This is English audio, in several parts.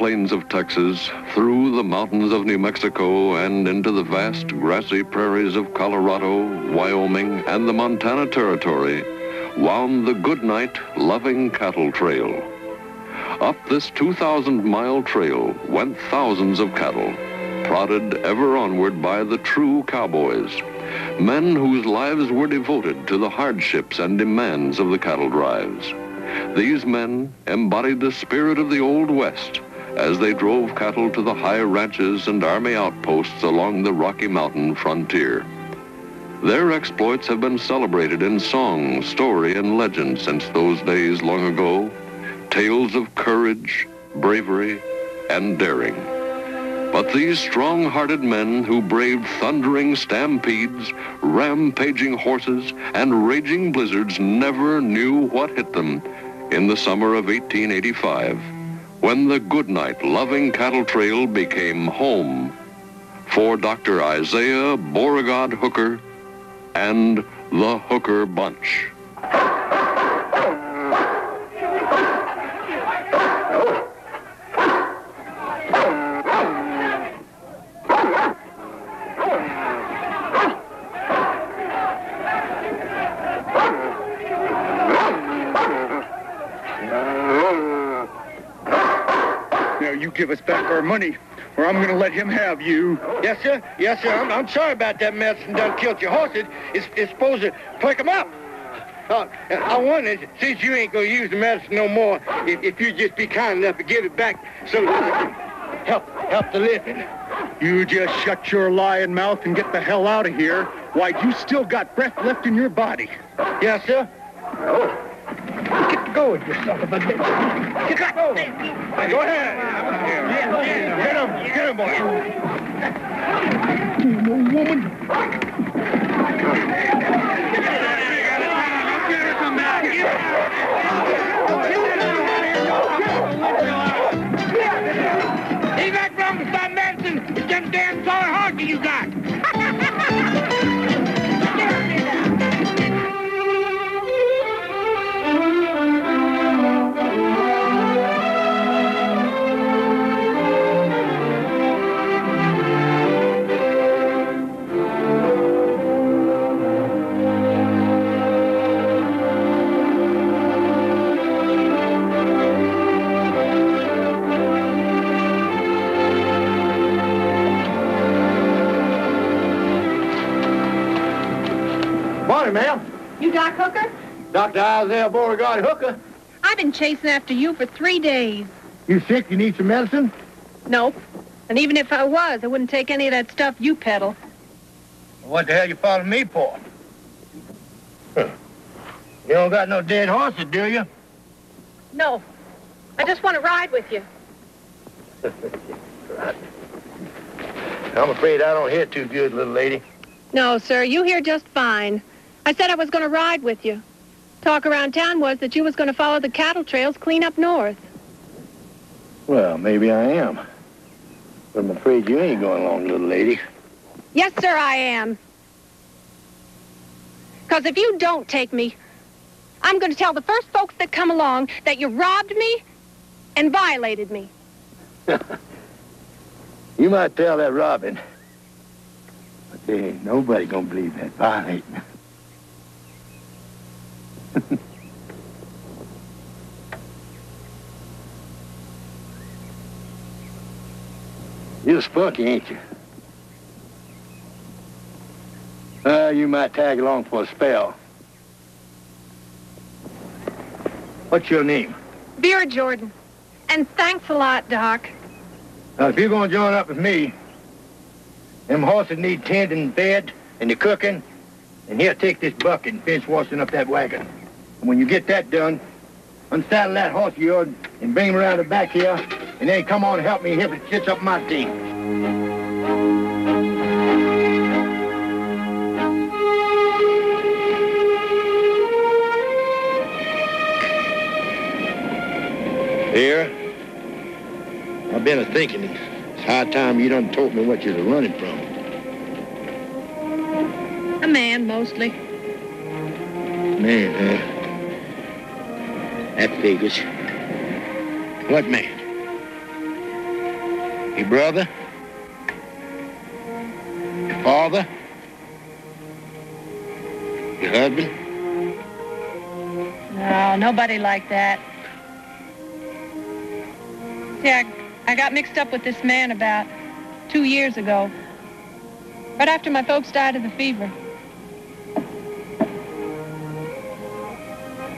plains of Texas, through the mountains of New Mexico, and into the vast grassy prairies of Colorado, Wyoming, and the Montana Territory, wound the Goodnight Loving Cattle Trail. Up this 2,000-mile trail went thousands of cattle, prodded ever onward by the true cowboys, men whose lives were devoted to the hardships and demands of the cattle drives. These men embodied the spirit of the Old West as they drove cattle to the high ranches and army outposts along the Rocky Mountain frontier. Their exploits have been celebrated in song, story, and legend since those days long ago. Tales of courage, bravery, and daring. But these strong-hearted men who braved thundering stampedes, rampaging horses, and raging blizzards never knew what hit them in the summer of 1885, when the Goodnight Loving Cattle Trail became home for Dr. Isaiah Beauregard Hooker and the Hooker Bunch. You give us back our money, or I'm going to let him have you. Yes, sir. Yes, sir. I'm sorry about that medicine done killed your horses. It's supposed to pick them up. I wonder, since you ain't going to use the medicine no more, if you just be kind enough to give it back so that I can help the living. You just shut your lying mouth and get the hell out of here. Why, you still got breath left in your body. Yes, sir. Get going, you son of a bitch. Get going. Go ahead. Get him, boy. You woman. Ain't that wrong with that medicine? It's them damn sorry horses you got. Ma'am. You Doc Hooker? Dr. Isaiah Beauregard Hooker. I've been chasing after you for 3 days. You sick? You need some medicine? Nope. And even if I was, I wouldn't take any of that stuff you peddle. What the hell you following me for? Huh. You don't got no dead horses, do you? No. I just want to ride with you. I'm afraid I don't hear too good, little lady. No, sir. You hear just fine. I said I was going to ride with you. Talk around town was that you was going to follow the cattle trails clean up north. Well, maybe I am. But I'm afraid you ain't going along, little lady. Yes, sir, I am. Because if you don't take me, I'm going to tell the first folks that come along that you robbed me and violated me. You might tell that Robin. But there ain't nobody going to believe that violating. You're spunky, ain't you? You might tag along for a spell. What's your name? Vera Jordan. And thanks a lot, Doc. Now, if you're going to join up with me, them horses need tending and fed and the cooking. And here, take this bucket and finish washing up that wagon. And when you get that done, unsaddle that horse of yours and bring him around the back here, and then come on and help me if it sits up my team. Here, I've been a-thinking it's high time you done told me what you're running from. A man, mostly. Man, That figures. What man? Your brother? Your father? Your husband? No, nobody like that. See, I got mixed up with this man about 2 years ago. Right after my folks died of the fever.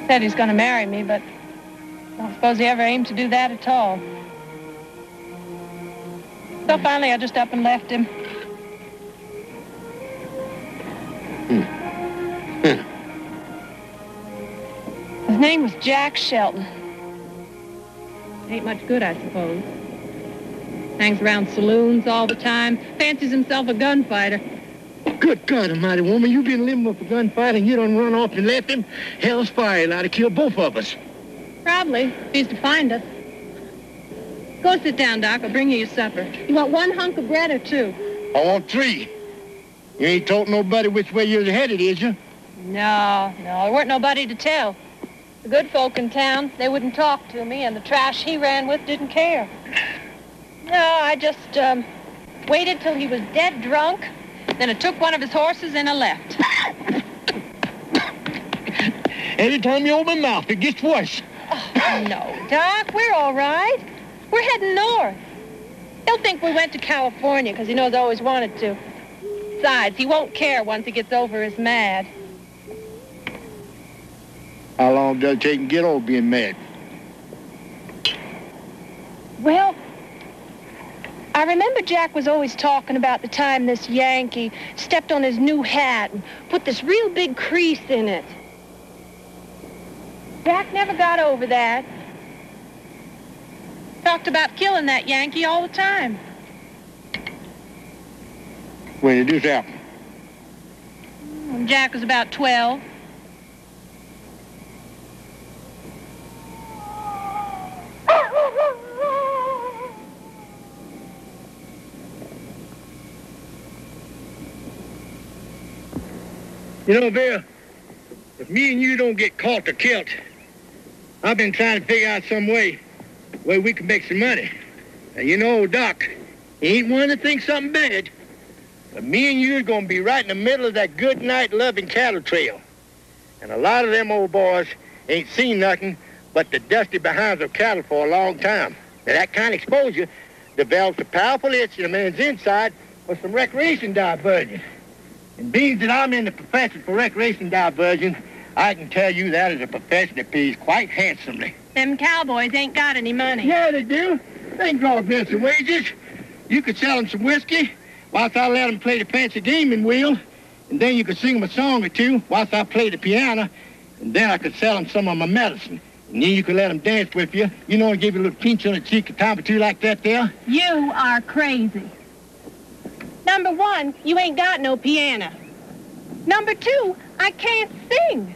Said he's going to marry me, but I don't suppose he ever aimed to do that at all. So finally, I just up and left him. His name was Jack Shelton. Ain't much good, I suppose. Hangs around saloons all the time. Fancies himself a gunfighter. Good God almighty, woman, you been living with a gunfighter and you done run off and left him? Hell's fire, he'll to kill both of us. Probably, if he's to find us. Go sit down, Doc. I'll bring you your supper. You want one hunk of bread or two? I want 3. You ain't told nobody which way you're headed, is you? No, there weren't nobody to tell. The good folk in town, they wouldn't talk to me, and the trash he ran with didn't care. No, I just waited till he was dead drunk, then I took one of his horses and I left. Every time you open my mouth, it gets worse. Oh, no, Doc, we're all right. We're heading north. He'll think we went to California because he knows I always wanted to. Besides, he won't care once he gets over his mad. How long does it take to get over being mad? Well, I remember Jack was always talking about the time this Yankee stepped on his new hat and put this real big crease in it. Jack never got over that. Talked about killing that Yankee all the time. When did this happen? When Jack was about 12. You know, Bill, if me and you don't get caught or killed, I've been trying to figure out some way we can make some money. Now, you know, Doc, he ain't one to think something bad, but me and you are going to be right in the middle of that good night loving cattle trail. And a lot of them old boys ain't seen nothing but the dusty behinds of cattle for a long time. Now, that kind of exposure develops a powerful itch in a man's inside for some recreation diversion. And being that I'm in the profession for recreation diversion, I can tell you that is a profession that pays quite handsomely. Them cowboys ain't got any money. Yeah, they do. They can draw some wages. You could sell them some whiskey whilst I let them play the fancy gaming wheel. And then you could sing them a song or two whilst I play the piano. And then I could sell them some of my medicine. And then you could let them dance with you. You know, and give you a little pinch on the cheek a time or two like that there. You are crazy. Number 1, you ain't got no piano. Number 2, I can't sing.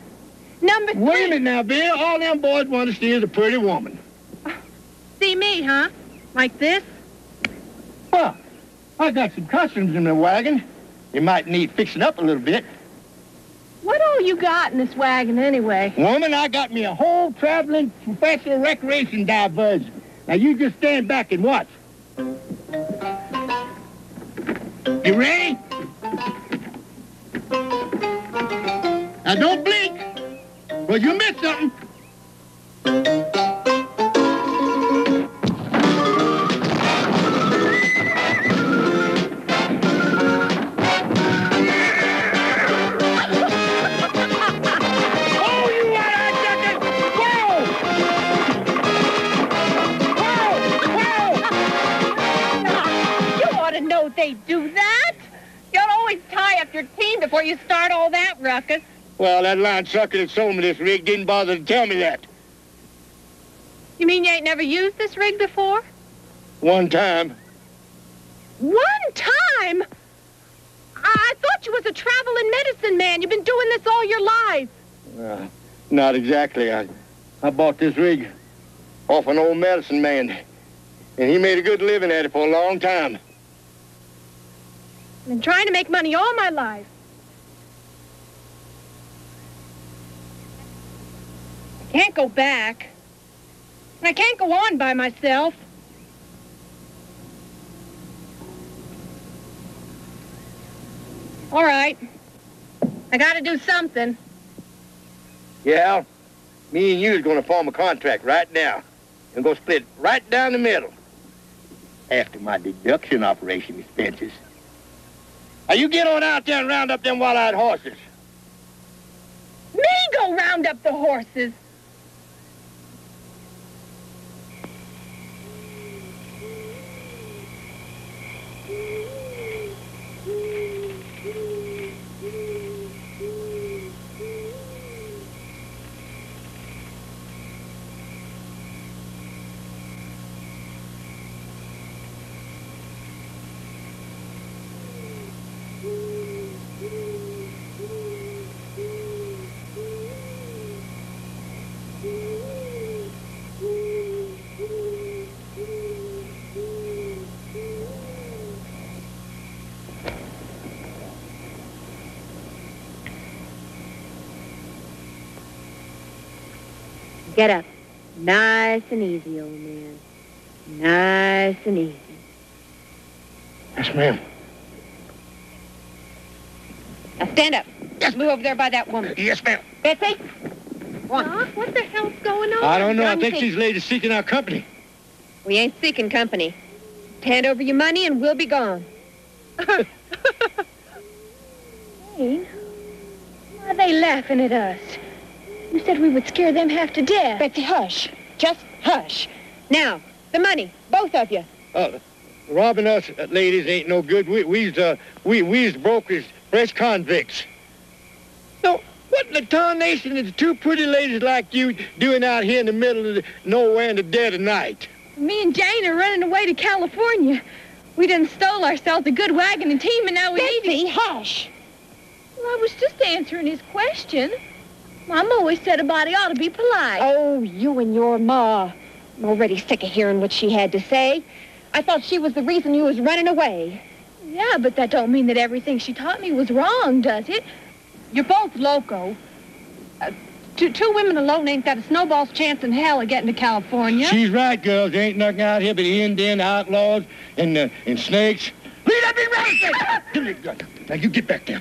Number 3... Wait a minute now, Bill. All them boys want to see is a pretty woman. See me, huh? Like this? Well, I got some costumes in the wagon. You might need fixing up a little bit. What all you got in this wagon anyway? Woman, I got me a whole traveling professional recreation diversion. Now you just stand back and watch. You ready? Now don't blink, or you'll miss something. They do that? You don't always tie up your team before you start all that ruckus. Well, that line sucker that sold me this rig didn't bother to tell me that. You mean you ain't never used this rig before? One time. One time? I thought you was a traveling medicine man. You've been doing this all your life. Not exactly. I bought this rig off an old medicine man, and he made a good living at it for a long time. I've been trying to make money all my life. I can't go back. And I can't go on by myself. All right. I gotta do something. Yeah, me and you is gonna form a contract right now. And go split right down the middle. After my deduction operation expenses. Now you get on out there and round up them wild-eyed horses. Me go round up the horses. Get up. Nice and easy, old man. Nice and easy. Yes, ma'am. Now stand up. Yes. Move over there by that woman. Yes, ma'am. Betsy? Doc, what the hell's going on? I don't know. I think these ladies seeking our company. We ain't seeking company. Hand over your money and we'll be gone. Jane, why are they laughing at us? You said we would scare them half to death. Betsy, hush. Just hush. Now, the money, both of you. Robbing us ladies ain't no good. We's brokers, fresh convicts. No, what in the tarnation is two pretty ladies like you doing out here in the middle of nowhere in the dead of night? Me and Jane are running away to California. We done stole ourselves a good wagon and team, and now we need to... Betsy, hush. Well, I was just answering his question. Mom always said a body ought to be polite. Oh, you and your ma. I'm already sick of hearing what she had to say. I thought she was the reason you was running away. Yeah, but that don't mean that everything she taught me was wrong, does it? You're both loco. Two women alone ain't got a snowball's chance in hell of getting to California. She's right, girls. There ain't nothing out here but Indian outlaws and snakes. Leave that be right there! Give me the gun. Now, you get back there.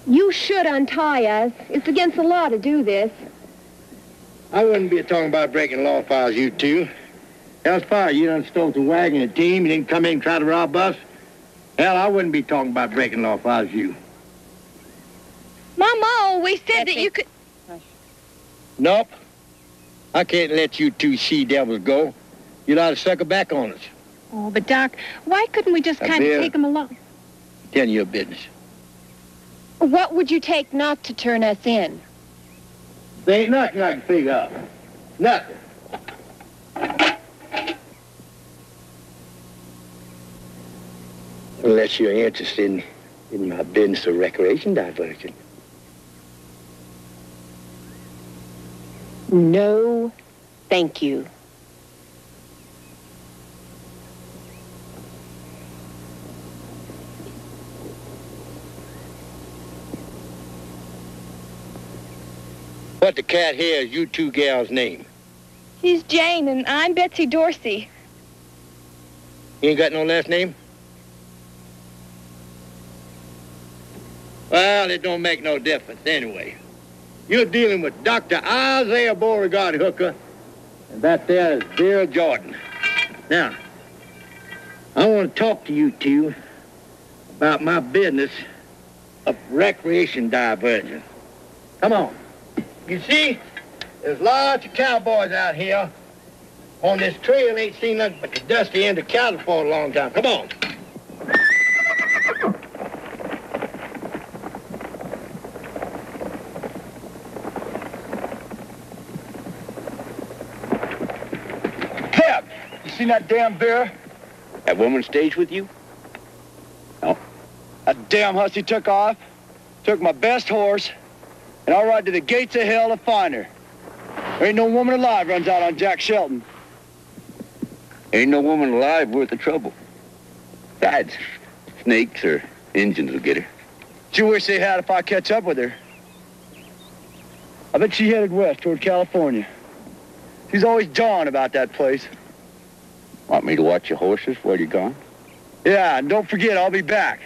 You should untie us. It's against the law to do this. I wouldn't be talking about breaking law if I was you two. Hell's fire, you done stole the wagon and team. You didn't come in and try to rob us. Hell, I wouldn't be talking about breaking law if I was you. Mama always said that you could... Nope. I can't let you two she-devils go. You'll ought to sucker back on us. Oh, but Doc, why couldn't we just kind of take them along? Tell you your business. What would you take not to turn us in? There ain't nothing I can figure out. Nothing. Unless you're interested in my business or recreation diversion. No, thank you. What the cat here is you two gals' name? She's Jane, and I'm Betsy Dorsey. You ain't got no last name? Well, it don't make no difference anyway. You're dealing with Dr. Isaiah Beauregard Hooker, and that there is Vera Jordan. Now, I want to talk to you two about my business of recreation diversion. Come on. You see, there's lots of cowboys out here. On this trail, ain't seen nothing but the dusty end of cattle for a long time. Come on. Deb, you seen that damn bear? That woman staged with you? No. That damn hussy took off, took my best horse, and I'll ride to the gates of hell to find her. There ain't no woman alive runs out on Jack Shelton. Ain't no woman alive worth the trouble. Besides, snakes or Injuns will get her. She wish they had if I catch up with her. I bet she headed west toward California. She's always jawing about that place. Want me to watch your horses while you're gone? Yeah, and don't forget, I'll be back.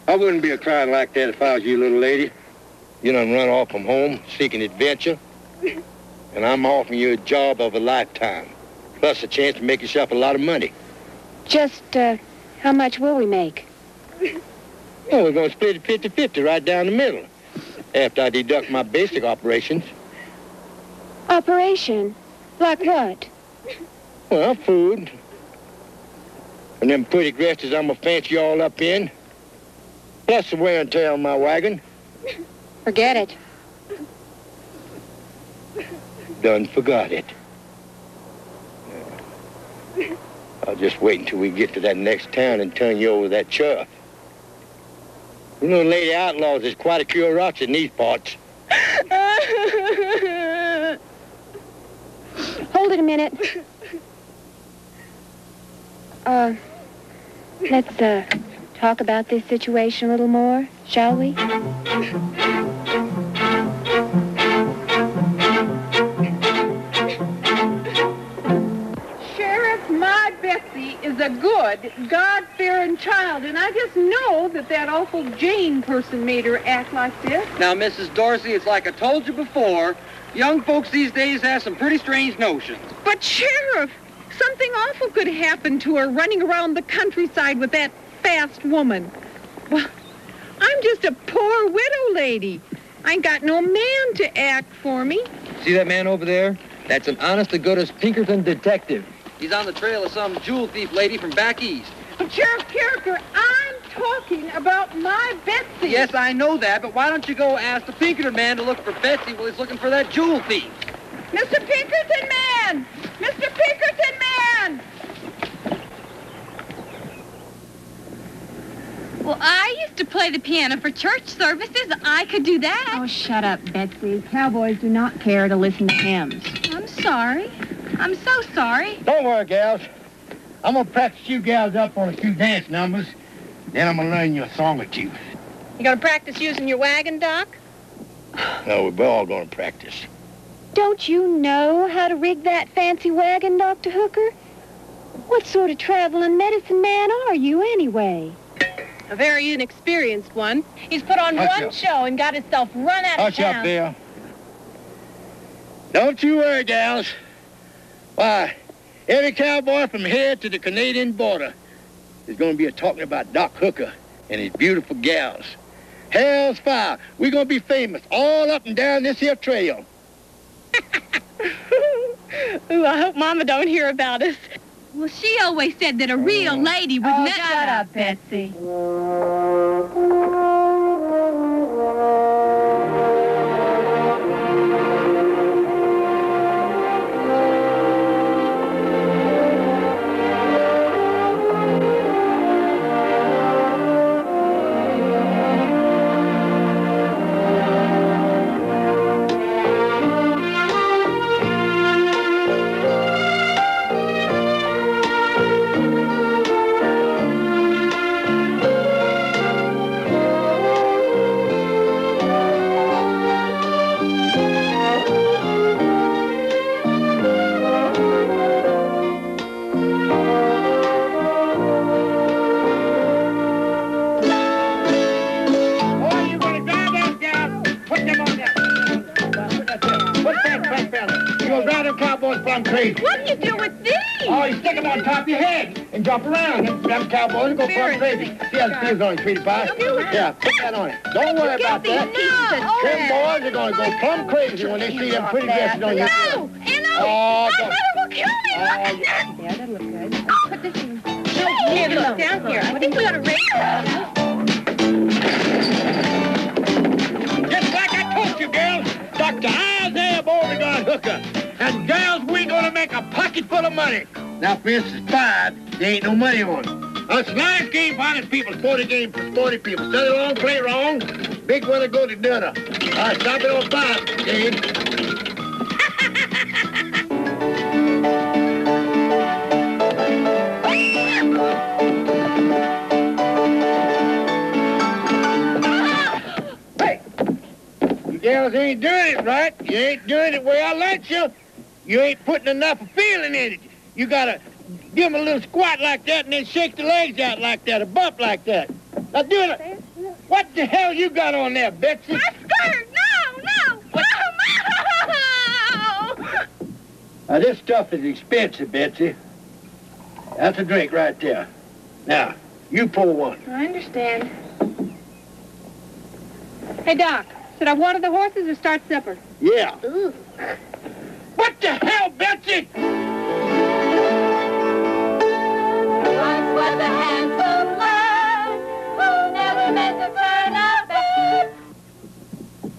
I wouldn't be crying like that if I was you, little lady. You done run off from home seeking adventure, and I'm offering you a job of a lifetime, plus a chance to make yourself a lot of money. Just, how much will we make? Well, we're going to split it 50-50 right down the middle, after I deduct my basic operations. Operation? Like what? Well, food. And them pretty dresses I'm going to fancy you all up in. Plus the wear and tear on my wagon. Forget it. Done forgot it. I'll just wait until we get to that next town and turn you over that chuff. You know, Lady Outlaws is quite a curiosity in these parts. Hold it a minute. Let's, talk about this situation a little more, shall we? Sheriff, my Betsy is a good, God-fearing child, and I just know that awful Jane person made her act like this. Now, Mrs. Dorsey, it's like I told you before, young folks these days have some pretty strange notions. But, Sheriff, something awful could happen to her running around the countryside with that fast woman. Well, I'm just a poor widow lady. I ain't got no man to act for me. See that man over there? That's an honest-to-goodness Pinkerton detective. He's on the trail of some jewel thief lady from back east. But, Sheriff Carricker, I'm talking about my Betsy. Yes, I know that, but why don't you go ask the Pinkerton man to look for Betsy while he's looking for that jewel thief? Mr. Pinkerton man! Mr. Pinkerton man! Well, I used to play the piano for church services. I could do that. Oh, shut up, Betsy. Cowboys do not care to listen to hymns. I'm sorry. I'm so sorry. Don't worry, gals. I'm going to practice you gals up on a few dance numbers. Then I'm going to learn you a song or two. You gonna practice using your wagon, Doc? No, we're all going to practice. Don't you know how to rig that fancy wagon, Dr. Hooker? What sort of traveling medicine man are you, anyway? A very inexperienced one. He's put on Hush one up. show and got himself run out of Hush town. up there. Don't you worry, gals. Why, every cowboy from here to the Canadian border is going to be talking about Doc Hooker and his beautiful gals. Hell's fire. We're going to be famous all up and down this here trail. Ooh, I hope Mama don't hear about us. Well, she always said that a real lady would never... Shut up, Betsy. plumb crazy. What do you do with these? Oh, you stick them on top of your head and jump around. Them cowboys go plumb crazy. See how the fuse on it, sweetie pie? Yeah, put that on it. Don't worry about that. Them boys are going to go plumb crazy when they see them pretty dresses on you. No! Oh, My mother will kill me! yeah. Yeah, that'll look good. Put this in. Here, look, down here. I think we ought to raise her. Just like I told you, girls, Dr. Isaiah Beauregard Hooker. And girls, we're going to make a pocket full of money. Now, for instance, 5, there ain't no money on it. It's a nice game for honest people, sporty game for sporty people. Study long, play wrong, big winner go to dinner. All right, stop it on 5, Dave. Hey, you girls ain't doing it right. You ain't doing it where I like you. You ain't putting enough feeling in it. You gotta give them a little squat like that and then shake the legs out like that, a bump like that. Now do it. What the hell you got on there, Betsy? My skirt! No! Now this stuff is expensive, Betsy. That's a drink right there. Now, you pour one. I understand. Hey, Doc, should I water the horses or start supper? Yeah. Ooh. What the hell, Betsy? Once was a handsome lad who never meant to turn out bad.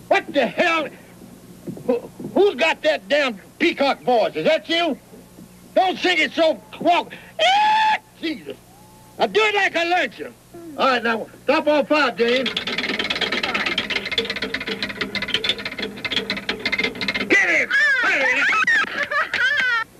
What the hell? Who's got that damn peacock voice? Is that you? Don't sing it so walk. Jesus. Now do it like I learned you. All right, now stop on 5, Dave. Get him!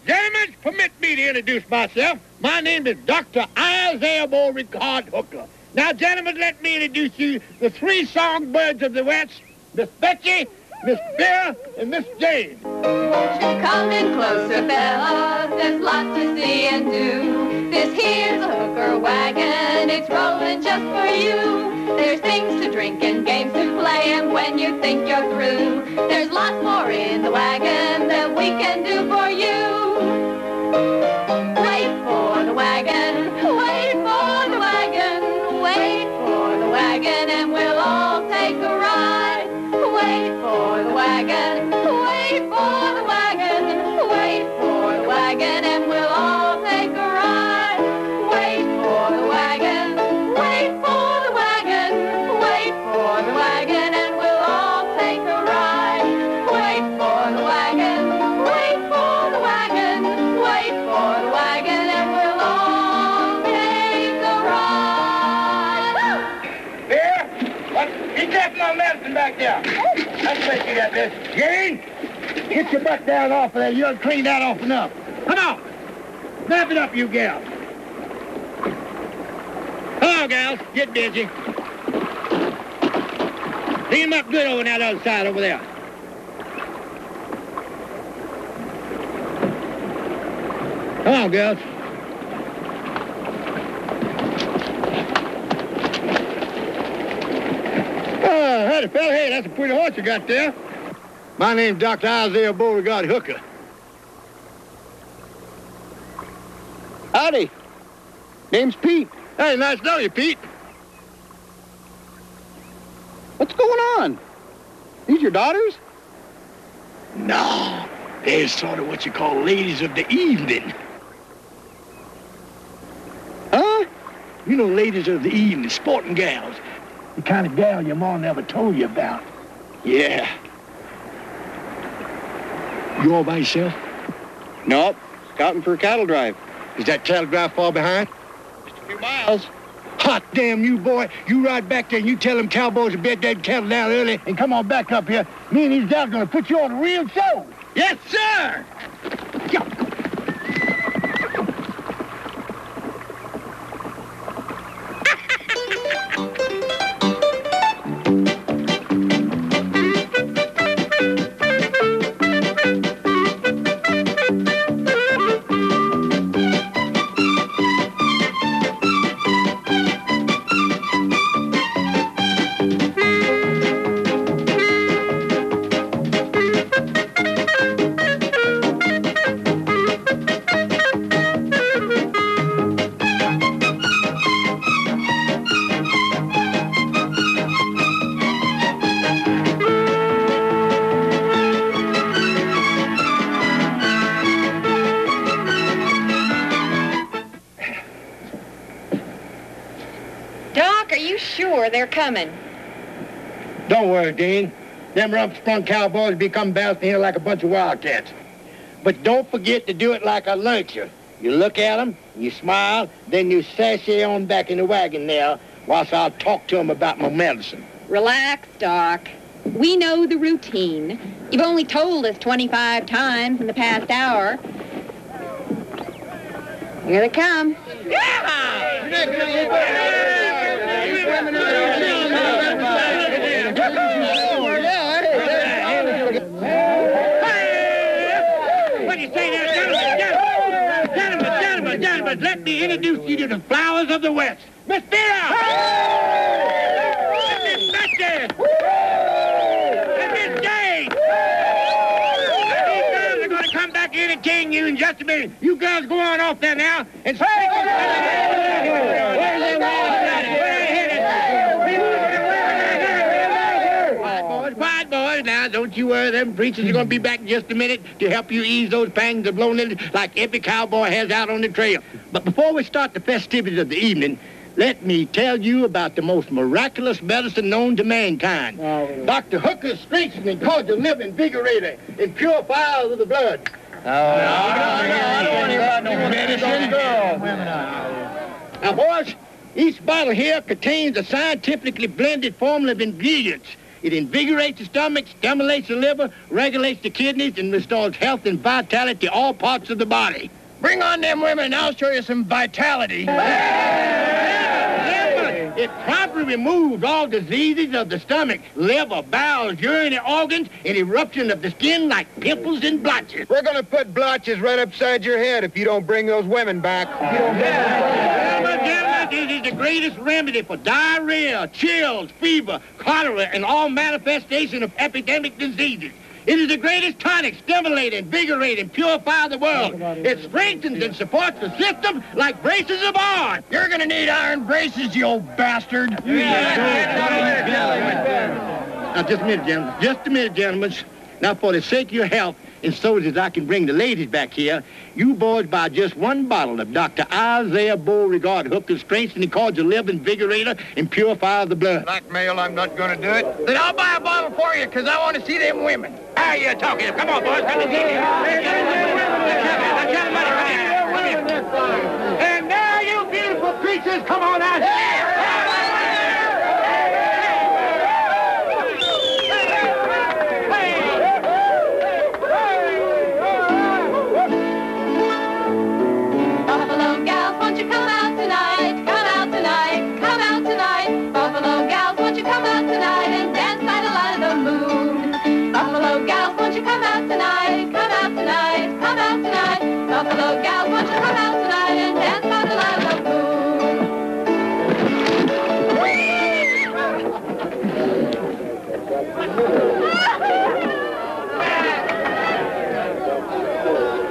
Gentlemen, permit me to introduce myself. My name is Dr. Isaiah Beauregard Hooker. Now, gentlemen, let me introduce you the 3 songbirds of the West, Miss Betsy, Miss Bear, and Miss Jane. Won't you come in closer, fellas? There's lots to see and do. This here's a hooker wagon. It's rolling just for you. There's things to drink and games to play, and when you think you're through, there's lots more in the wagon that we can do for you. Wait for the wagon, wait for the wagon, wait for the wagon, and we'll all take a ride. Wait for the wagon, wait for the wagon, wait for the wagon, and we'll all take a ride. Wait for the wagon, wait for the wagon, wait for the wagon, and we'll all take a ride. Wait for the wagon, wait for the wagon, wait for the wagon, and we'll all take a ride. Bear, what? Get that my medicine back there. That's what you got, Miss Jane. Get your butt down off of there. You done cleaned that off enough. Come on. Snap it up, you gals. Come on, gals. Get busy. Clean them up good over on that other side over there. Come on, girls. Howdy, fella. Hey, that's a pretty horse you got there. My name's Dr. Isaiah Beauregard Hooker. Howdy. Name's Pete. Hey, nice to know you, Pete. What's going on? These your daughters? No, they're sort of what you call ladies of the evening. Huh? You know, ladies of the evening, sporting gals. The kind of gal your ma never told you about. Yeah. You all by yourself? Nope. Scouting for a cattle drive. Is that cattle drive far behind? Just a few miles. Hot damn you, boy. You ride back there and you tell them cowboys to bet that cattle down early and come on back up here. Me and these gals are going to put you on a real show. Yes, sir. Yeah. Doc, are you sure they're coming? Don't worry, Dean. Them rump-sprung cowboys become bouncing here like a bunch of wildcats. But don't forget to do it like I learned you. You look at them, you smile, then you sashay on back in the wagon there whilst I'll talk to them about my medicine. Relax, Doc. We know the routine. You've only told us 25 times in the past hour. Here they come. What do you say there, gentlemen? Let me introduce you to the flowers of the West. Miss Vera! And Miss Belcher! And Miss Jane! And these girls are going to come back here and entertain you in just a minute. You girls go on off there now and speak. Quiet, boys. Now, don't you worry. Them preachers are going to be back in just a minute to help you ease those pangs of loneliness like every cowboy has out on the trail. But before we start the festivities of the evening, let me tell you about the most miraculous medicine known to mankind. Dr. Hooker's strengthening, cordial, living, invigorator, and purifier of the blood. Now, boys, each bottle here contains a scientifically blended formula of ingredients. It invigorates the stomach, stimulates the liver, regulates the kidneys, and restores health and vitality to all parts of the body. Bring on them women, and I'll show you some vitality. It promptly removes all diseases of the stomach, liver, bowels, urinary organs, and eruption of the skin like pimples and blotches. We're going to put blotches right upside your head if you don't bring those women back. This is the greatest remedy for diarrhea, chills, fever, cholera, and all manifestation of epidemic diseases. It is the greatest tonic, stimulate, invigorate, and purify the world. It strengthens and supports the system like braces of iron. You're going to need iron braces, you old bastard. Now, just a minute, gentlemen. Just a minute, gentlemen. Now, for the sake of your health, and so as I can bring the ladies back here, you boys buy just one bottle of Dr. Isaiah Beauregard Hooker's strengthening cordial liver invigorator and purifier of the blood. Blackmail, I'm not going to do it. Then I'll buy a bottle for you, because I want to see them women. How are you talking? Come on, boys. Come and see me. And now, you beautiful creatures, come on out here. Buffalo gals, won't you come out tonight and dance by the light of the moon?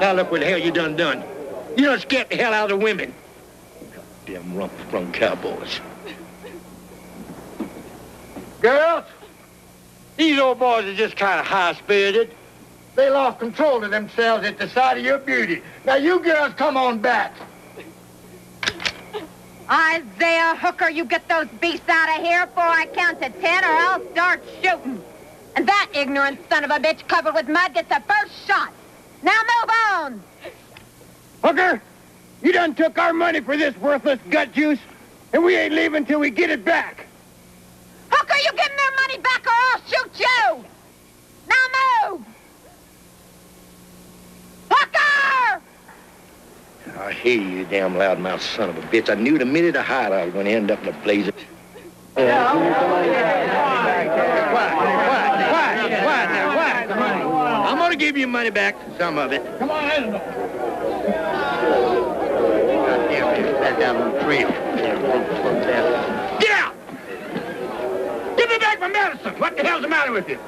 Now look what the hell you done. You done scared the hell out of the women. Goddamn rump-sprung cowboys. Girls, these old boys are just kind of high-spirited. They lost control of themselves at the sight of your beauty. Now, you girls, come on back. Isaiah Hooker, you get those beasts out of here before I count to 10 or I'll start shooting. And that ignorant son of a bitch covered with mud gets the first shot. Now move on. Hooker, you done took our money for this worthless gut juice, and we ain't leaving till we get it back. Hooker, you give them their money back or I'll shoot you. Now move. Hooker! I hear you, damn loudmouth son of a bitch. I knew the minute I hired I was going to end up in a blaze of... Quiet. I'm going to give you money back, some of it. Come on in. Goddamn, back out on the trail. Get out! Give me back my medicine! What the hell's the matter with you?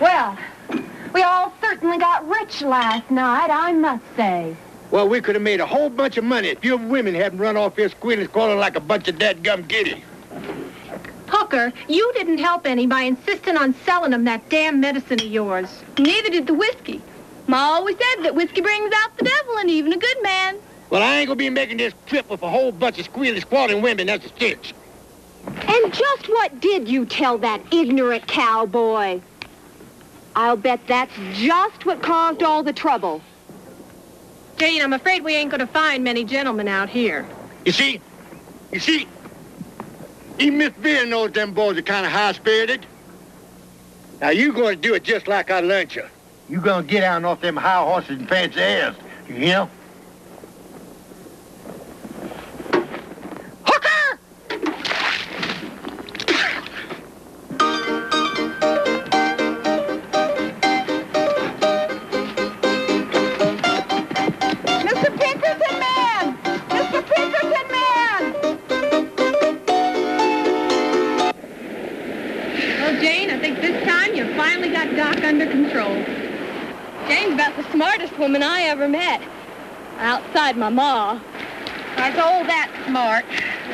Well, we all certainly got rich last night, I must say. Well, we could have made a whole bunch of money if you women hadn't run off here squealing and squalling like a bunch of dadgum giddies. Hooker, you didn't help any by insisting on selling them that damn medicine of yours. Neither did the whiskey. Ma always said that whiskey brings out the devil in even a good man. Well, I ain't gonna be making this trip with a whole bunch of squealing, squalling women, that's a cinch. And just what did you tell that ignorant cowboy? I'll bet that's just what caused all the trouble. Jane, I'm afraid we ain't gonna find many gentlemen out here. You see, even Miss Veer knows them boys are kind of high-spirited. Now, you gonna do it just like I learned you. You gonna get out off them high horses and fancy airs, you hear? Hooker! Mr. Pinkerton man! Mr. Pinkerton man! Well, Jane, I think this time you finally got Doc under control. Jane's about the smartest woman I ever met. Outside my ma. If I was all that smart,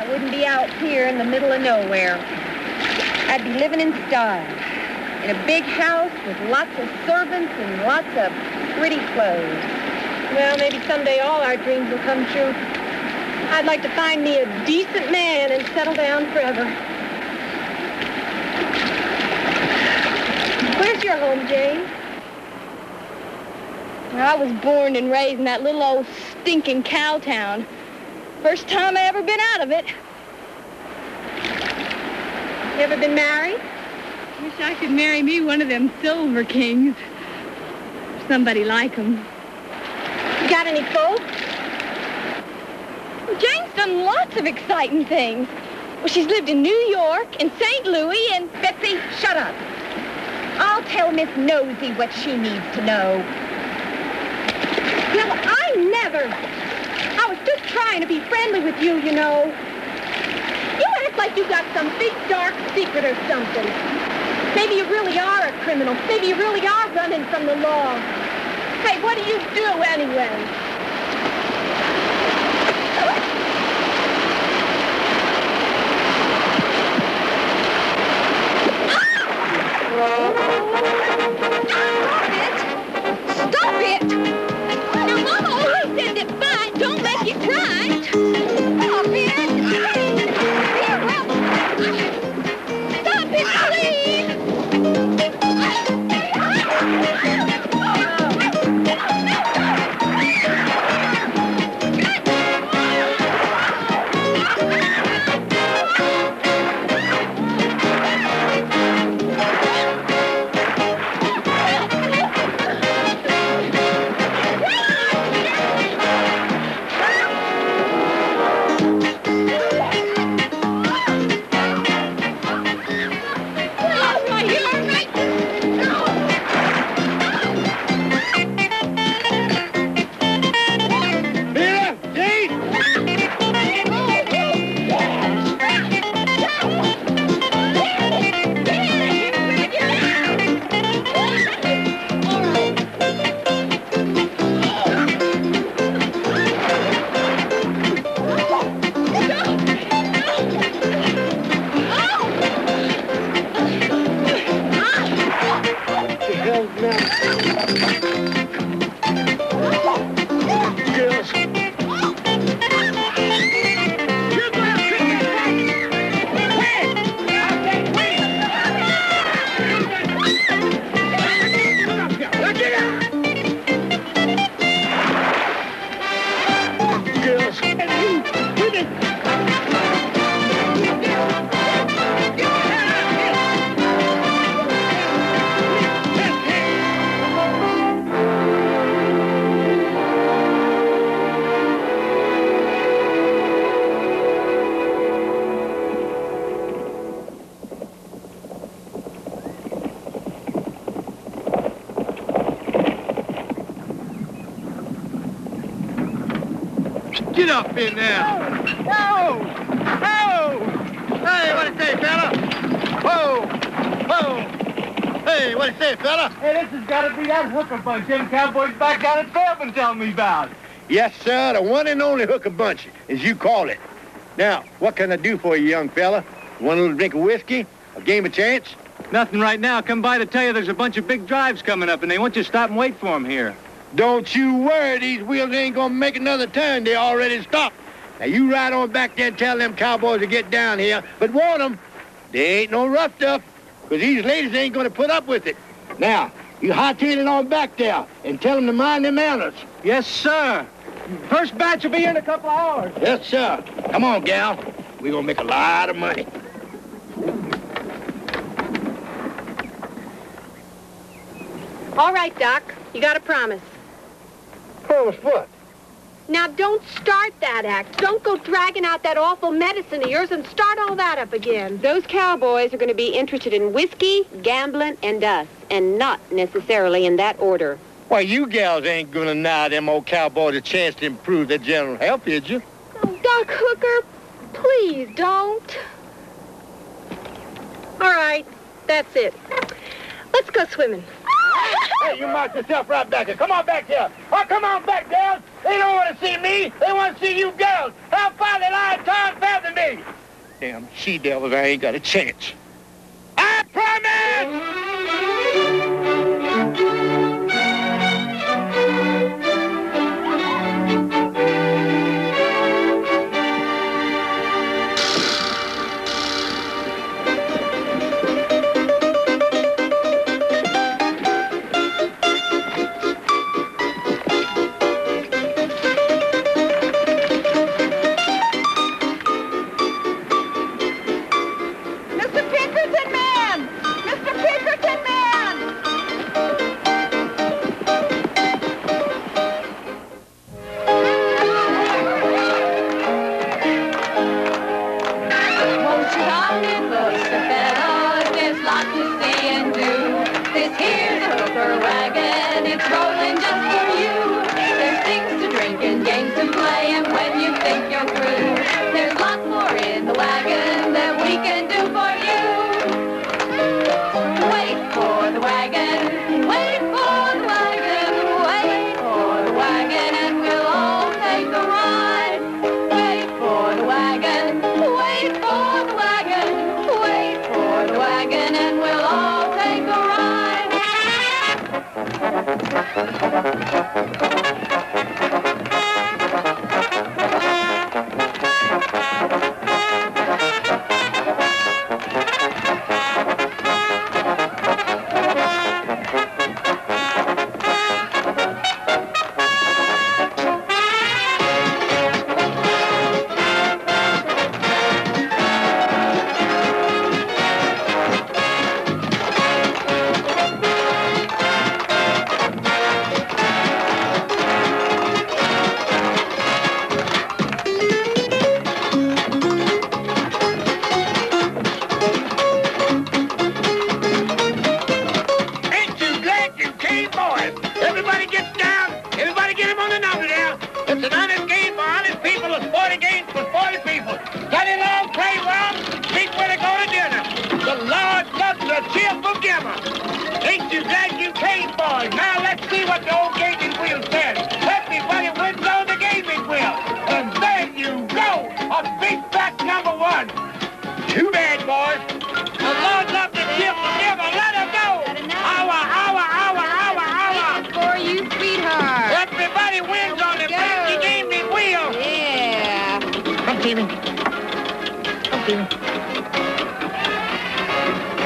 I wouldn't be out here in the middle of nowhere. I'd be living in style, in a big house with lots of servants and lots of pretty clothes. Well, maybe someday all our dreams will come true. I'd like to find me a decent man and settle down forever. Where's your home, Jane? I was born and raised in that little old stinking cow town. First time I ever been out of it. You ever been married? Wish I could marry me one of them Silver Kings. Somebody like 'em. You got any folks? Well, Jane's done lots of exciting things. Well, she's lived in New York and St. Louis and... Betsy, shut up. I'll tell Miss Nosy what she needs to know. Well, I was just trying to be friendly with you, you know. You act like you got some big dark secret or something. Maybe you really are a criminal. Maybe you really are running from the law. Hey, what do you do anyway? Stop it! Now, Mama always said that fight don't make you cry. Stop it! Here, well, stop it, please! Get up in there. Whoa! Whoa! Hey, what do you say, fella? Whoa! Whoa! Hey, what'd you say, fella? Hey, this has got to be that hooker bunch them cowboys back down at Fair been telling me about. Yes, sir, the one and only hooker bunch, as you call it. Now, what can I do for you, young fella? Want a little drink of whiskey? A game of chance? Nothing right now. Come by to tell you there's a bunch of big drives coming up, and they want you to stop and wait for them here. Don't you worry, these wheels ain't gonna make another turn. They already stopped. Now, you ride on back there and tell them cowboys to get down here, but warn them, there ain't no rough stuff, because these ladies ain't gonna put up with it. Now, you hightail it on back there and tell them to mind their manners. Yes, sir. First batch will be here in a couple of hours. Yes, sir. Come on, gal. We're gonna make a lot of money. All right, Doc. You got a promise. Promise what? Now, don't start that act. Don't go dragging out that awful medicine of yours and start all that up again. Those cowboys are going to be interested in whiskey, gambling, and us, and not necessarily in that order. Why, you gals ain't gonna deny them old cowboys a chance to improve their general health, is you? Oh, Doc Hooker, please don't. All right, that's it. Let's go swimming. Hey, you march yourself right back here. Come on back here. Oh, come on back, girls. They don't want to see me. They want to see you girls. How far they lie time faster than me? Damn she-devils, I ain't got a chance. I promise!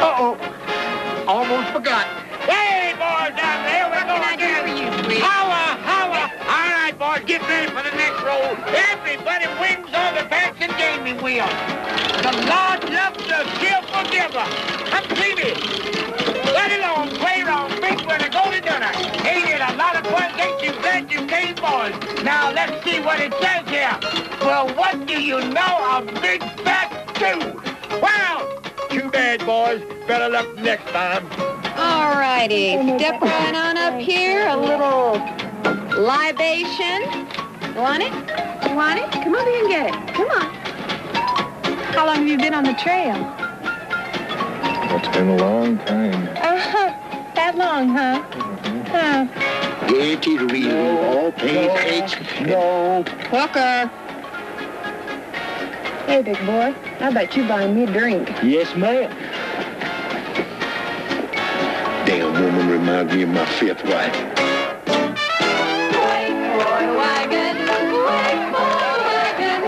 Uh-oh. Almost forgot. Hey, boys, down there. We're going again. Holla, holla. All right, boys, get ready for the next roll. Everybody wins on the backs and gaming wheel. The Lord loves a cheerful giver. Come see me. Let alone play around big when I go to dinner. Ain't it a lot of fun? Ain't you glad you came, boys? Now, let's see what it says here. Well, what do you know of Big Fat Stew? Wow! Too bad, boys. Better luck next time. All righty. Step right on up here. A little libation. Want it? You want it? Come over here and get it. Come on. How long have you been on the trail? It's been a long time. that long, huh? Huh. It is real. All pays No. Hooker. Hey, big boy, how about you buying me a drink? Yes, ma'am. Damn woman reminds me of my fifth wife. Wait for the wagon, wait for the wagon,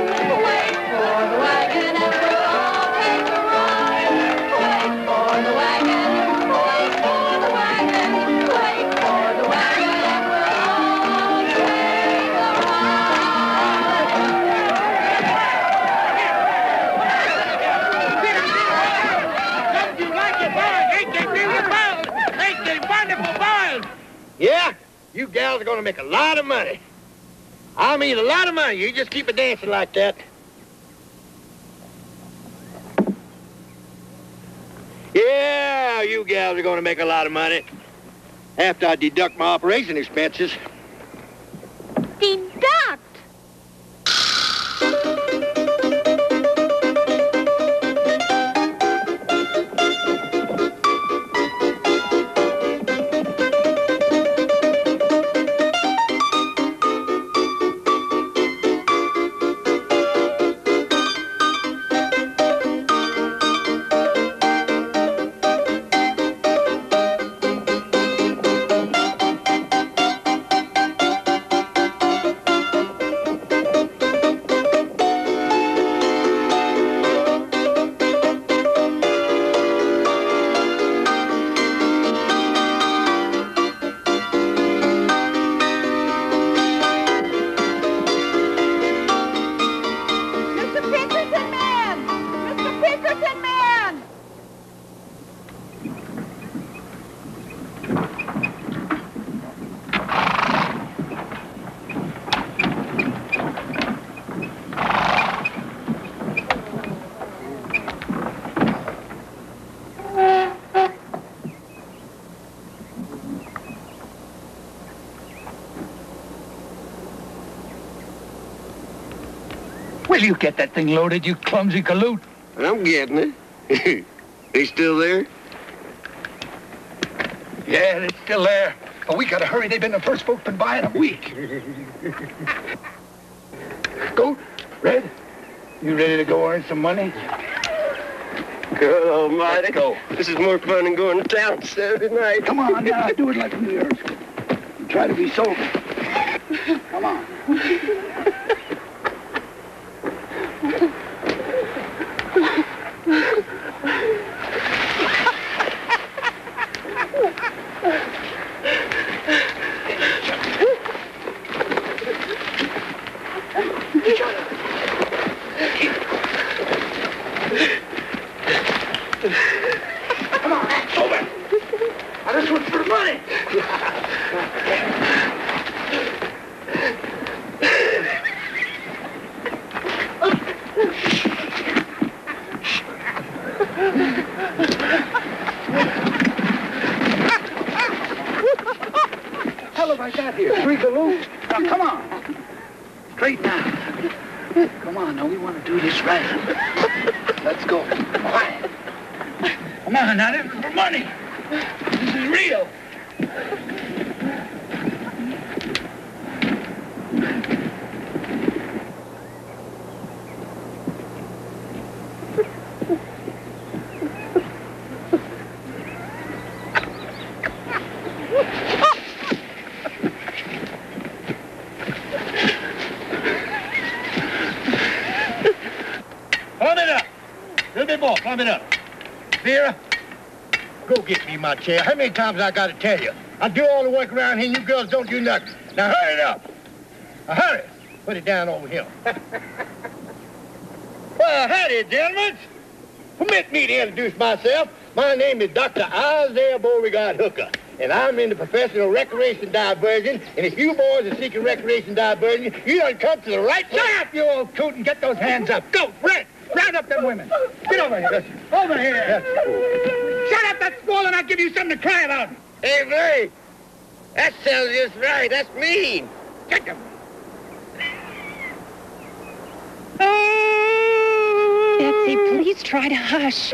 wait for the wagon, and we'll all take a ride. Wait for the wagon, wait for the wagon, wait for the wagon, and we'll all take a ride. Don't you like your boys? Ain't they beautiful boys? Ain't they wonderful boys? Yeah, you gals are gonna make a lot of money. I mean, a lot of money. You just keep it dancing like that. Yeah, you gals are gonna make a lot of money. After I deduct my operation expenses. Deduct! Will you get that thing loaded, you clumsy galoot? I'm getting it. They still there? Yeah, it's still there. But we gotta hurry. They've been the first folks to buy in a week. Go, Red. You ready to go earn some money? Good almighty. Let's go. This is more fun than going to town Saturday night. Come on now, do it like New Year's. Try to be sober. Come on. Come on, over. Now this one's for the money. Hell have I got here? 3 galoons? Now come on. Straight now. Come on, now we want to do this right. Let's go. Quiet. Come on, now this is for money. This is real. Plumb it up. Little bit more, plumb it up. Vera, go get me my chair. How many times I got to tell you? I do all the work around here, and you girls don't do nothing. Now hurry it up. Now hurry. Put it down over here. Well, howdy, gentlemen. Permit me to introduce myself. My name is Dr. Isaiah Beauregard Hooker, and I'm in the professional recreation diversion. And if you boys are seeking recreation diversion, you done come to the right place. Shut up, you old coot, and get those hands up. Go, Red. Round up them women. Get over here. Over here. Shut up, that squall, and I'll give you something to cry about. Hey, Ray. That sounds just right. That's mean. Get them. Betsy, please try to hush.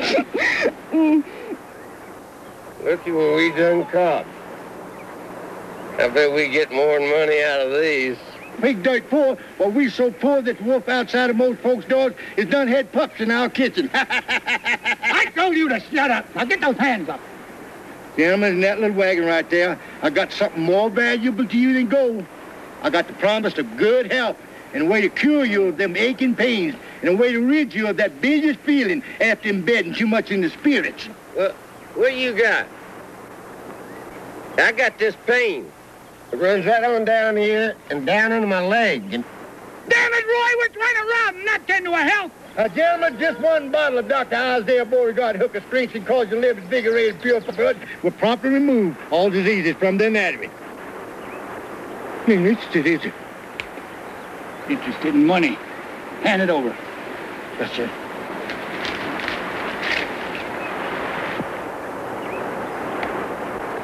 Looky what we done caught. I bet we get more money out of these. Big dirt poor, but we so poor that the wolf outside of most folks' doors has done had pups in our kitchen. I told you to shut up. Now get those hands up. Gentlemen, in that little wagon right there, I got something more valuable to you than gold. I got the promise of good health and a way to cure you of them aching pains and a way to rid you of that vicious feeling after embedding too much in the spirits. What you got? I got this pain. It runs right on down here and down into my leg. And... Damn it, Roy, we're trying to rob and not tend to a health. Gentlemen, just one bottle of Dr. Isaiah Beauregard Hooker strength and cause your liver invigorated, pure for blood will promptly remove all diseases from the anatomy. Interested, is it? Interested in money. Hand it over. Yes, sir.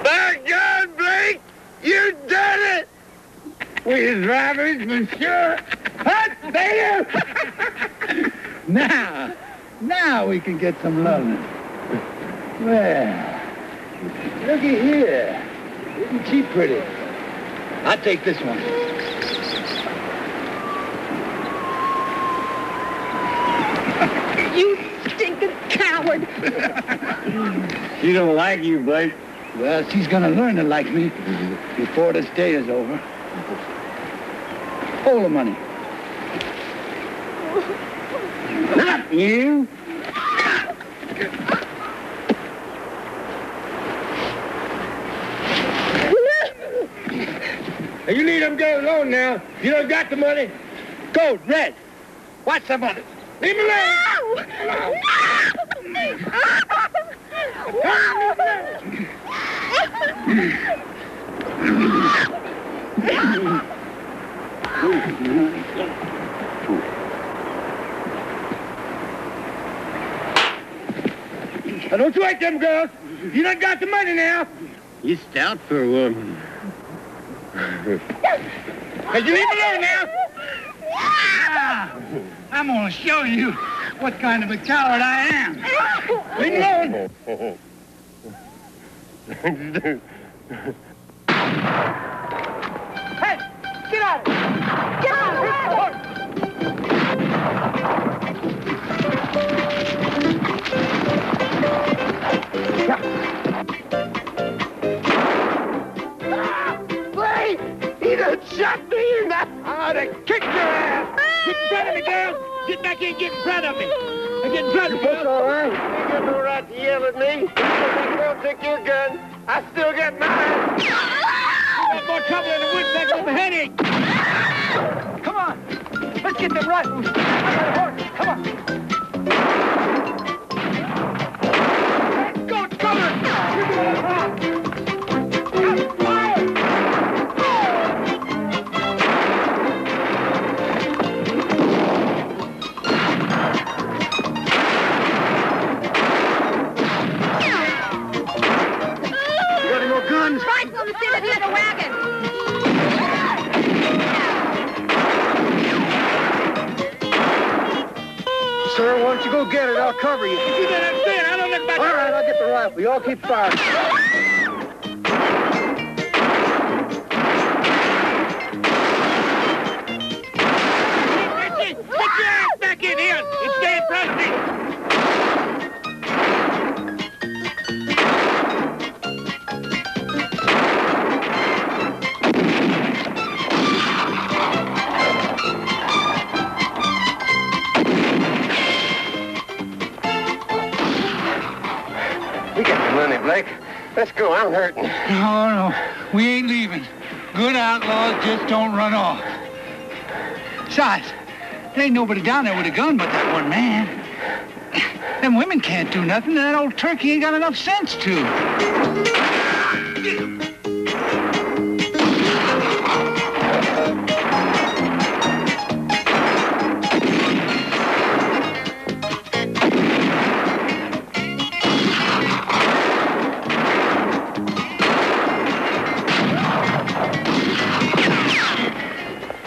By God, Blake! You done it! We're drivers for sure. Hot there! Now we can get some loving. Well, looky here. Isn't she pretty? I'll take this one. You stinking coward. She don't like you, Blake. Well, she's gonna learn to like me before this day is over. Hold the money. Not you. You leave them girls alone now. You done got the money. Gold, red. What's the money? Leave me alone. Now, don't you like them girls. You done got the money now. You stout for a woman. Now, you leave me alone now. I'm gonna show you what kind of a coward I am. Leave me alone. Hey, get out of here. Get out of here. Blake! He done shot me in the... I ought to kick your ass. Get in front of me, girls. Get back here and get in front of me. Get in front of me. That's all right. You got no right to yell at me. That girl took your gun. I still got mine. You got more trouble in the woods than from a headache. Come on. Let's get them rifles. I got a horse. Come on. Let's go to cover. You're doing it wrong. Rifle to sit in the wagon. Sir, why don't you go get it? I'll cover you. You don't understand. I don't look back. All right, I'll get the rifle. You all keep firing. Get your ass back in here and stay in front of me. Blake, let's go. I'm hurting. No, we ain't leaving. Good outlaws just don't run off. Besides, there ain't nobody down there with a gun but that one man. Them women can't do nothing, and that old turkey ain't got enough sense to.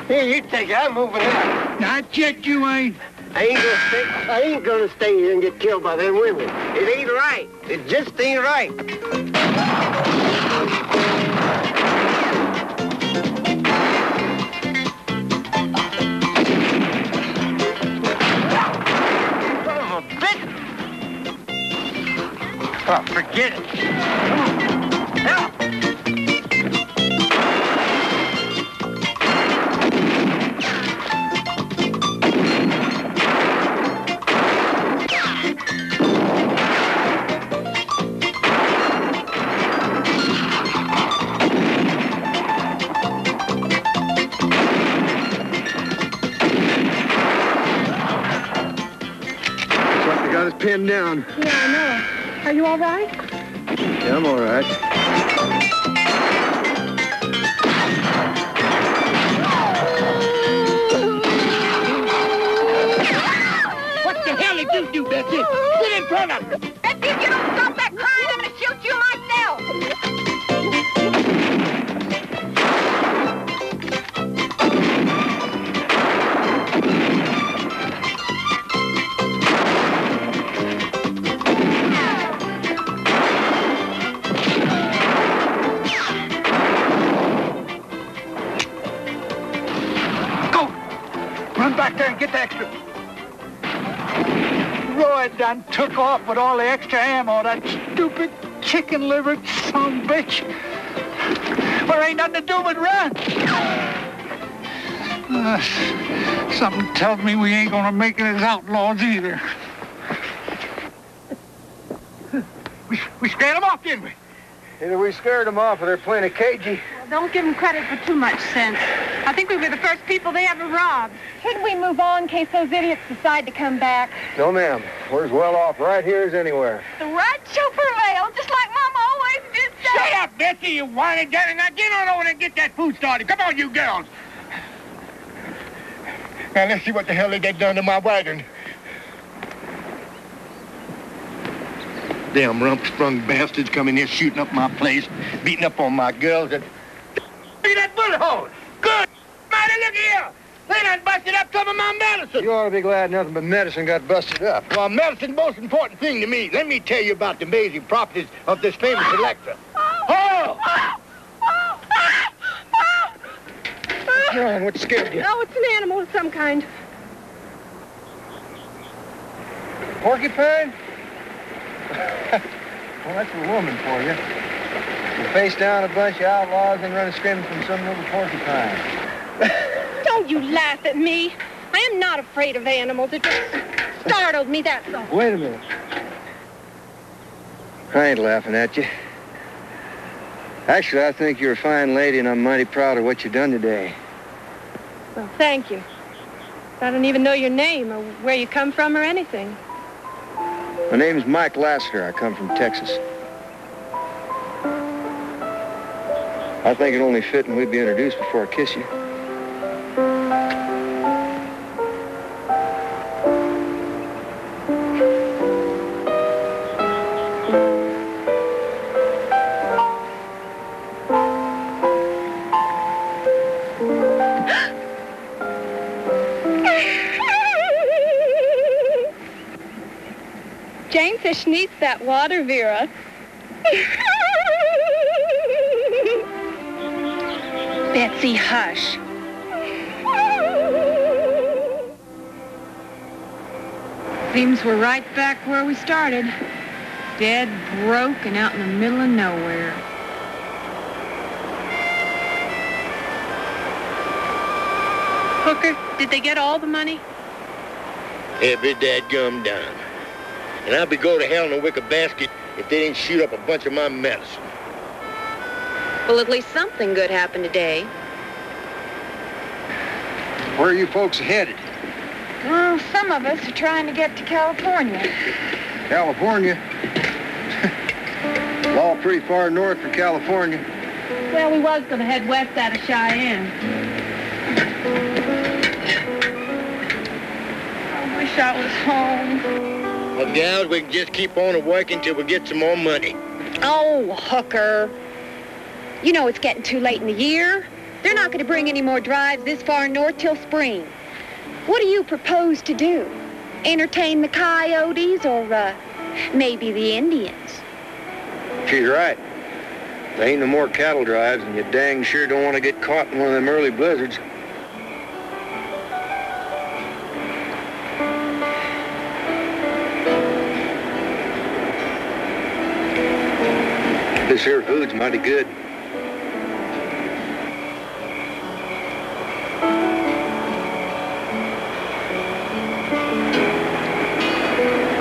Here, you take it. I'm moving out. Not yet, you ain't. I ain't gonna stay here and get killed by them women. It ain't right. It just ain't right. Get it. Come on. Help! Got us pinned down. Yeah, I know. Are you all right? Yeah, I'm all right. What the hell did you do, Betsy? Get in front of me. Betsy, if you don't stop that crying, I'm going to shoot you myself. Run back there and get the extra. Roy done took off with all the extra ammo. That stupid chicken-livered son of a bitch. There ain't nothing to do but run. Something tells me we ain't gonna make it as outlaws either. We scared them off, didn't we? Either we scared them off or they're playing a cagey. Don't give them credit for too much sense. I think we were the first people they ever robbed. Shouldn't we move on in case those idiots decide to come back? No, ma'am. We're as well off right here as anywhere. The right chauffeur rail, just like Mama always did say. Shut up, Betsy, you whining Johnny. Now get on over and get that food started. Come on, you girls. Now, let's see what the hell they done to my wagon. Damn rump-sprung bastards coming here shooting up my place, beating up on my girls. And... Look at that bullet hole. Good. Mighty, look here. They done busted up some of my medicine. You ought to be glad nothing but medicine got busted up. Well, medicine's the most important thing to me. Let me tell you about the amazing properties of this famous elixir. Oh! What's wrong? What scared you? Oh, it's an animal of some kind. Porcupine? Well, that's a woman for you. You face down a bunch of outlaws and run screaming from some little porcupine. Don't you laugh at me. I am not afraid of animals. It just startled me, that's all. Wait a minute. I ain't laughing at you. Actually, I think you're a fine lady, and I'm mighty proud of what you done today. Well, thank you. I don't even know your name or where you come from or anything. My name's Mike Lassiter. I come from Texas. I think it only fitting we'd be introduced before I kiss you. Janefish needs that water, Vera. Betsy, hush. Seems we're right back where we started. Dead, broke, and out in the middle of nowhere. Hooker, did they get all the money? Every dadgum dime. And I'll be go to hell in a wicker basket if they didn't shoot up a bunch of my medicine. Well, at least something good happened today. Where are you folks headed? Well, some of us are trying to get to California. California? It's all pretty far north for California. Well, we was going to head west out of Cheyenne. I wish I was home. Well, gals, we can just keep on working till we get some more money. Oh, Hooker. You know it's getting too late in the year. They're not going to bring any more drives this far north till spring. What do you propose to do? Entertain the coyotes or, maybe the Indians? She's right. There ain't no more cattle drives, and you dang sure don't want to get caught in one of them early blizzards. This here food's mighty good.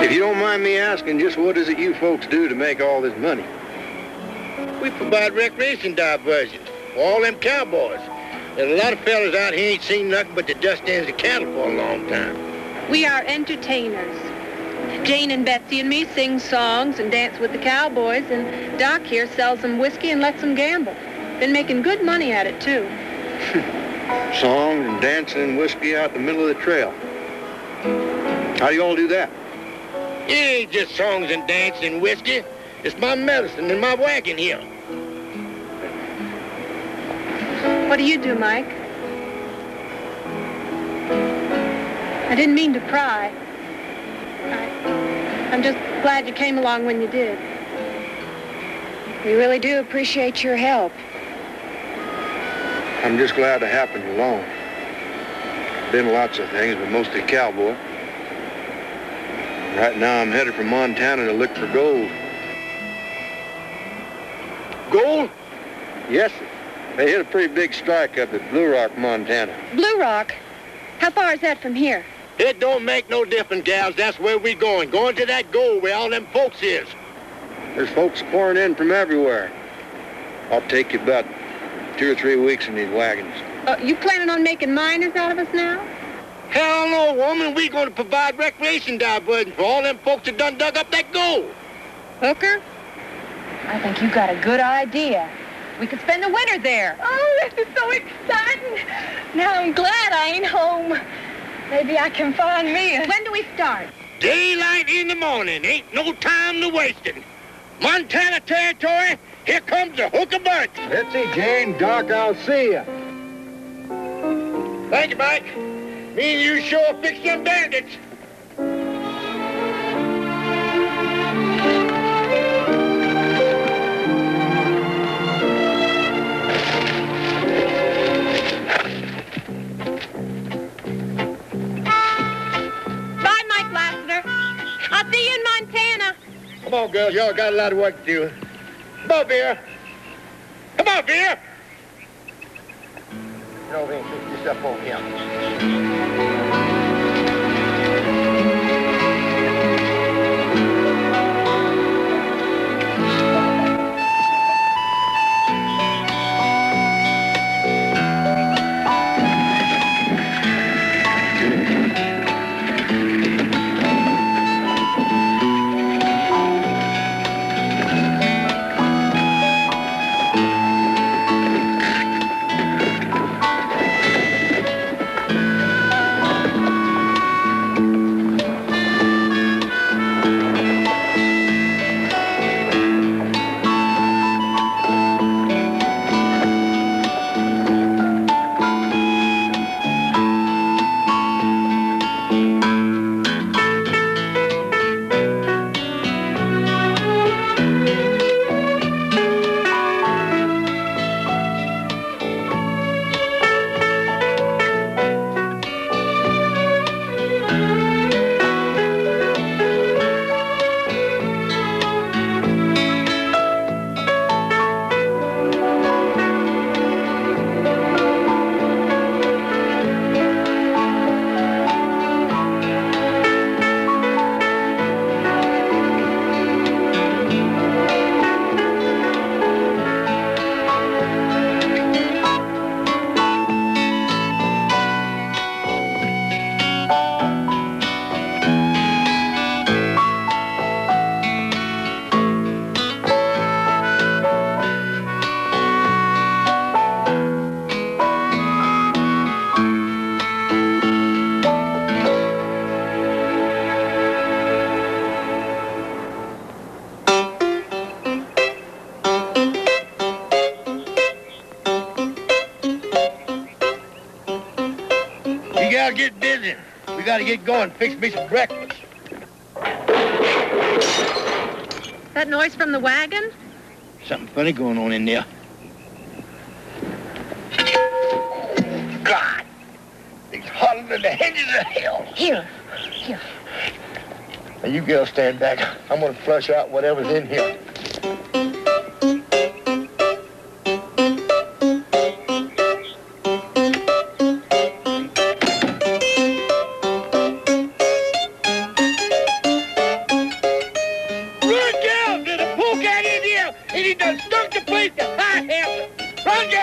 If you don't mind me asking, just what is it you folks do to make all this money? We provide recreation diversions for all them cowboys. There's a lot of fellas out here ain't seen nothing but the dust ends of cattle for a long time. We are entertainers. Jane and Betsy and me sing songs and dance with the cowboys, and Doc here sells them whiskey and lets them gamble. Been making good money at it, too. Songs and dancing and whiskey out in the middle of the trail. How do you all do that? It ain't just songs and dancing and whiskey. It's my medicine in my wagon here. What do you do, Mike? I didn't mean to pry. I'm just glad you came along when you did. We really do appreciate your help. I'm just glad to happen along. Been lots of things, but mostly cowboy. Right now I'm headed for Montana to look for gold. Gold? Yes, sir. They hit a pretty big strike up at Blue Rock, Montana. Blue Rock? How far is that from here? It don't make no difference, gals. That's where we going. Going to that gold where all them folks is. There's folks pouring in from everywhere. I'll take you about 2 or 3 weeks in these wagons. You planning on making miners out of us now? Hell no, woman. We going to provide recreation diversions for all them folks that done dug up that gold. Hooker? I think you got a good idea. We could spend the winter there. Oh, this is so exciting. Now I'm glad I ain't home. Maybe I can find me When do we start? Daylight in the morning. Ain't no time to wasting. Montana territory, here comes the Hooker bunch. Betsy, Jane, Doc, I'll see you. Thank you, Mike. Me and you sure fix them bandits. I'll see you in Montana. Come on, girls. Y'all got a lot of work to do. Come on, Vera. Come on, Vera. Get over here and fix this up on him. Get busy. We gotta get going. Fix me some breakfast. That noise from the wagon? Something funny going on in there. God! It's hotter than the hinges of hell. Here. Now you girls stand back. I'm gonna flush out whatever's in here.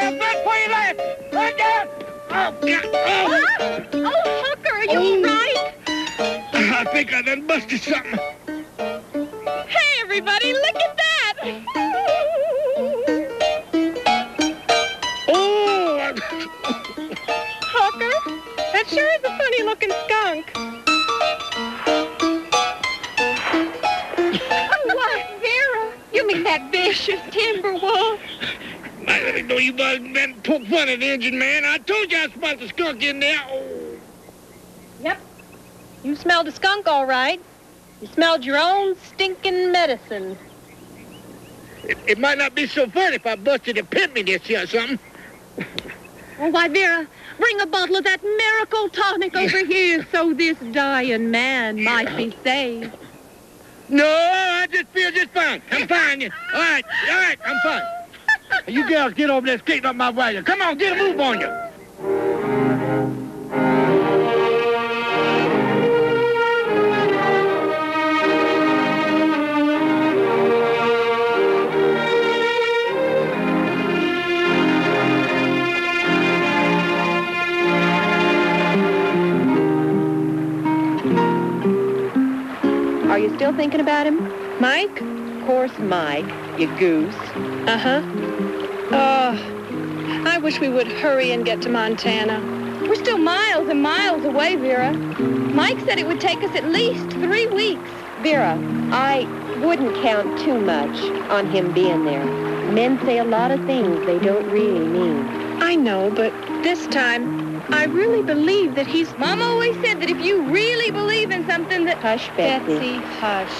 down, back where you left. Run down. Oh, God. Oh, Hooker, are you all right? I think I done busted something. Hey, everybody, look at that. Oh! Hooker, that sure is a funny-looking skunk. Oh, why, Vera, you mean that vicious timber wolf? I didn't know you was been poke fun at the engine man. I told you I spotted the skunk in there. Oh. Yep. You smelled a skunk, all right. You smelled your own stinking medicine. It might not be so funny if I busted a pimp in this here or something. Oh, why, Vera, bring a bottle of that miracle tonic over here so this dying man might be saved. No, I just feel just fine. I'm fine. All right, I'm fine. You girls get over there straighten up my wagon. Come on, get a move on you. Are you still thinking about him? Mike? Of course, Mike, you goose. Uh-huh. Oh, I wish we would hurry and get to Montana. We're still miles and miles away, Vera. Mike said it would take us at least 3 weeks. Vera, I wouldn't count too much on him being there. Men say a lot of things they don't really mean. I know, but this time, I really believe that he's... Mom always said that if you really believe in something that... Hush, Betsy, hush.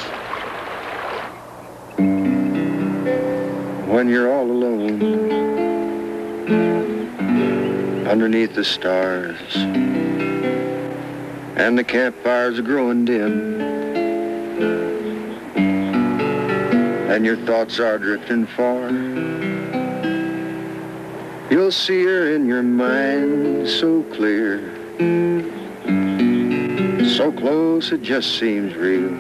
When you're all alone underneath the stars and the campfires are growing dim and your thoughts are drifting far, you'll see her in your mind so clear, so close it just seems real.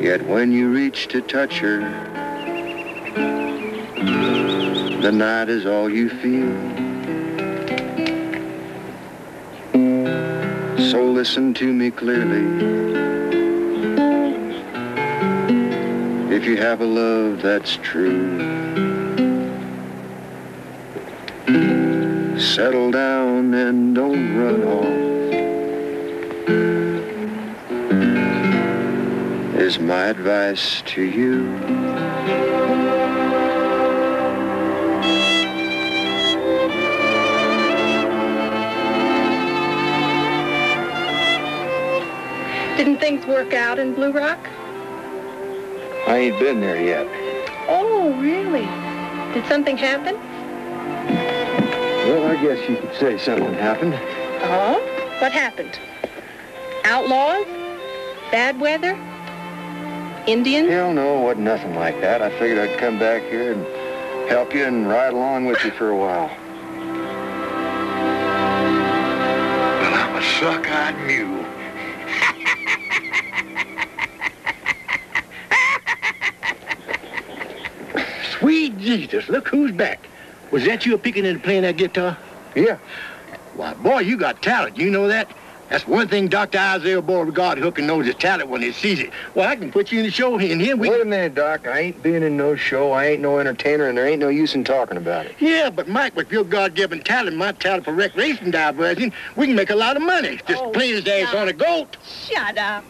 Yet when you reach to touch her, the night is all you feel. So listen to me clearly. If you have a love that's true, settle down and don't run off, is my advice to you. Didn't things work out in Blue Rock? I ain't been there yet. Oh, really? Did something happen? Well, I guess you could say something happened. Oh? What happened? Outlaws? Bad weather? Indians? Hell no, it wasn't nothing like that. I figured I'd come back here and help you and ride along with you for a while. Well, I'm a suck-eyed mule. Sweet Jesus, look who's back. Was that you a-peeking and playing that guitar? Yeah. Why, boy, you got talent. You know that? That's one thing Dr. Isaiah Beauregard Hooker knows his talent when he sees it. Well, I can put you in the show and him. Wait a minute, Doc. I ain't being in no show. I ain't no entertainer, and there ain't no use in talking about it. Yeah, but Mike, with your God-given talent, my talent for recreation diversion, we can make a lot of money. Just playing his ass on a goat. Shut up.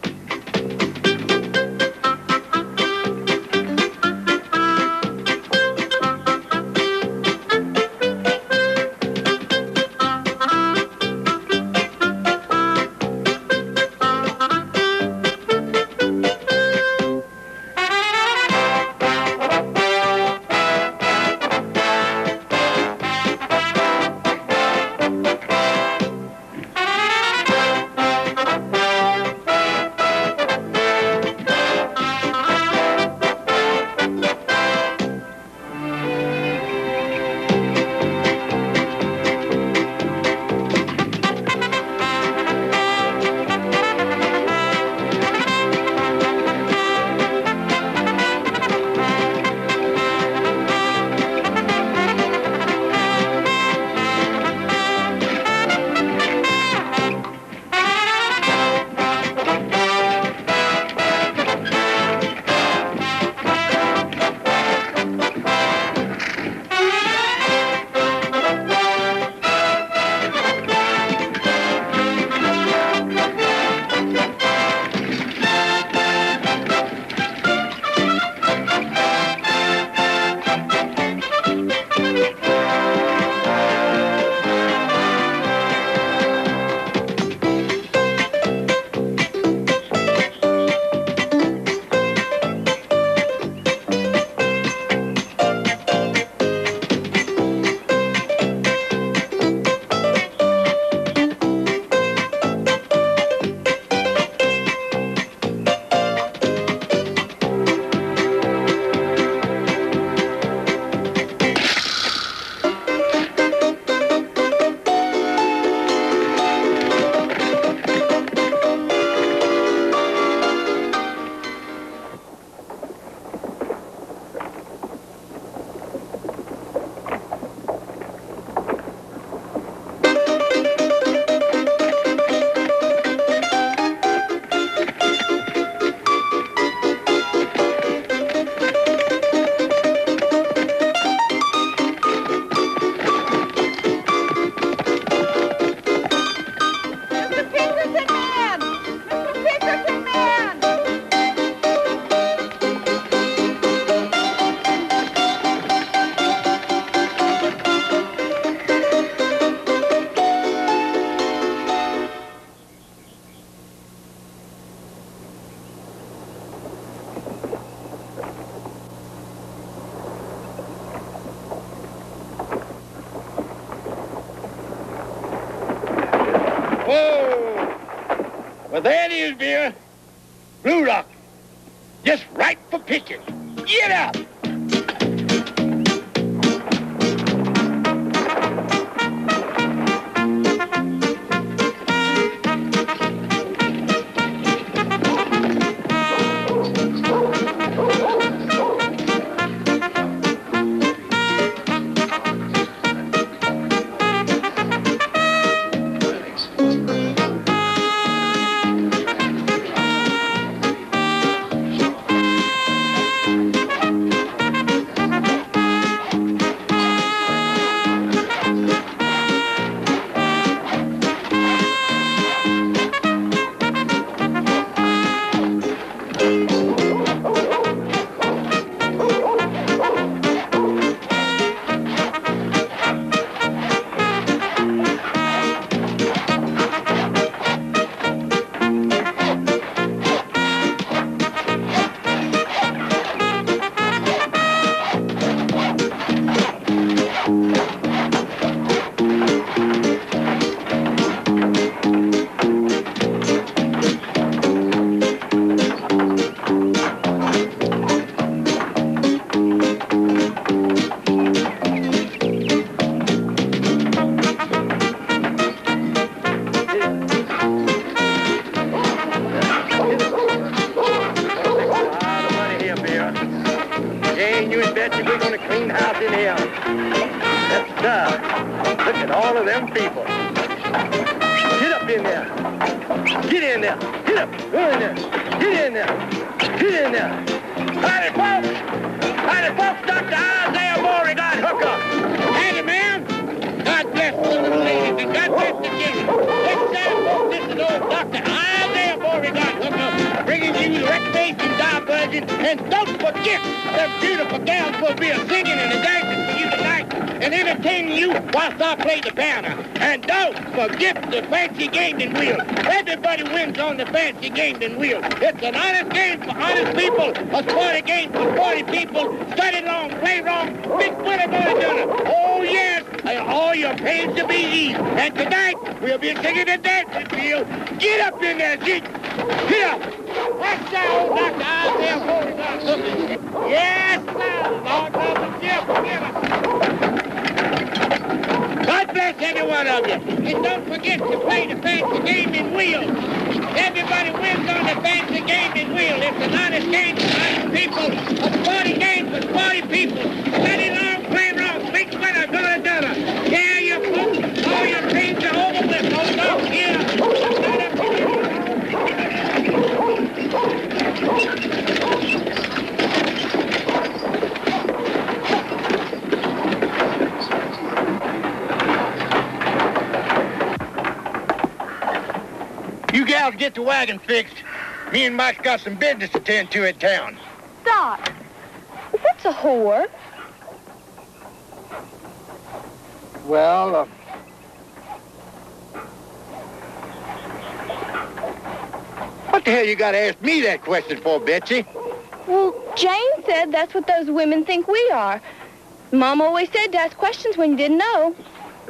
Well, there it is, dear. Blue rock. Just right for pitching. Get up! It's an honest game for honest people, a sporty game for sporty people. Study long, play wrong, big winner going to dinner. Oh, yes, all your pains to be eased. And tonight, we'll be singing the dancing field. Get up in there, Zeke. Get up. That's that old Dr. Isaiah Beauregard cooking. Yes, sir. Lord, Lord, God bless every one of you. And don't forget to play the fancy game in wheels. Everybody wins on the fancy game in wheel. It's an honest game for honest people. A sporty game for sporty people. Study long, play wrong. Big winner, gonna dinner. Yeah, you folks. All your dreams are over with. Hold on here. You gals get the wagon fixed. Me and Mike's got some business to tend to in town. Doc, what's a whore? Well, what the hell you gotta ask me that question for, Betsy? Well, Jane said that's what those women think we are. Mom always said to ask questions when you didn't know.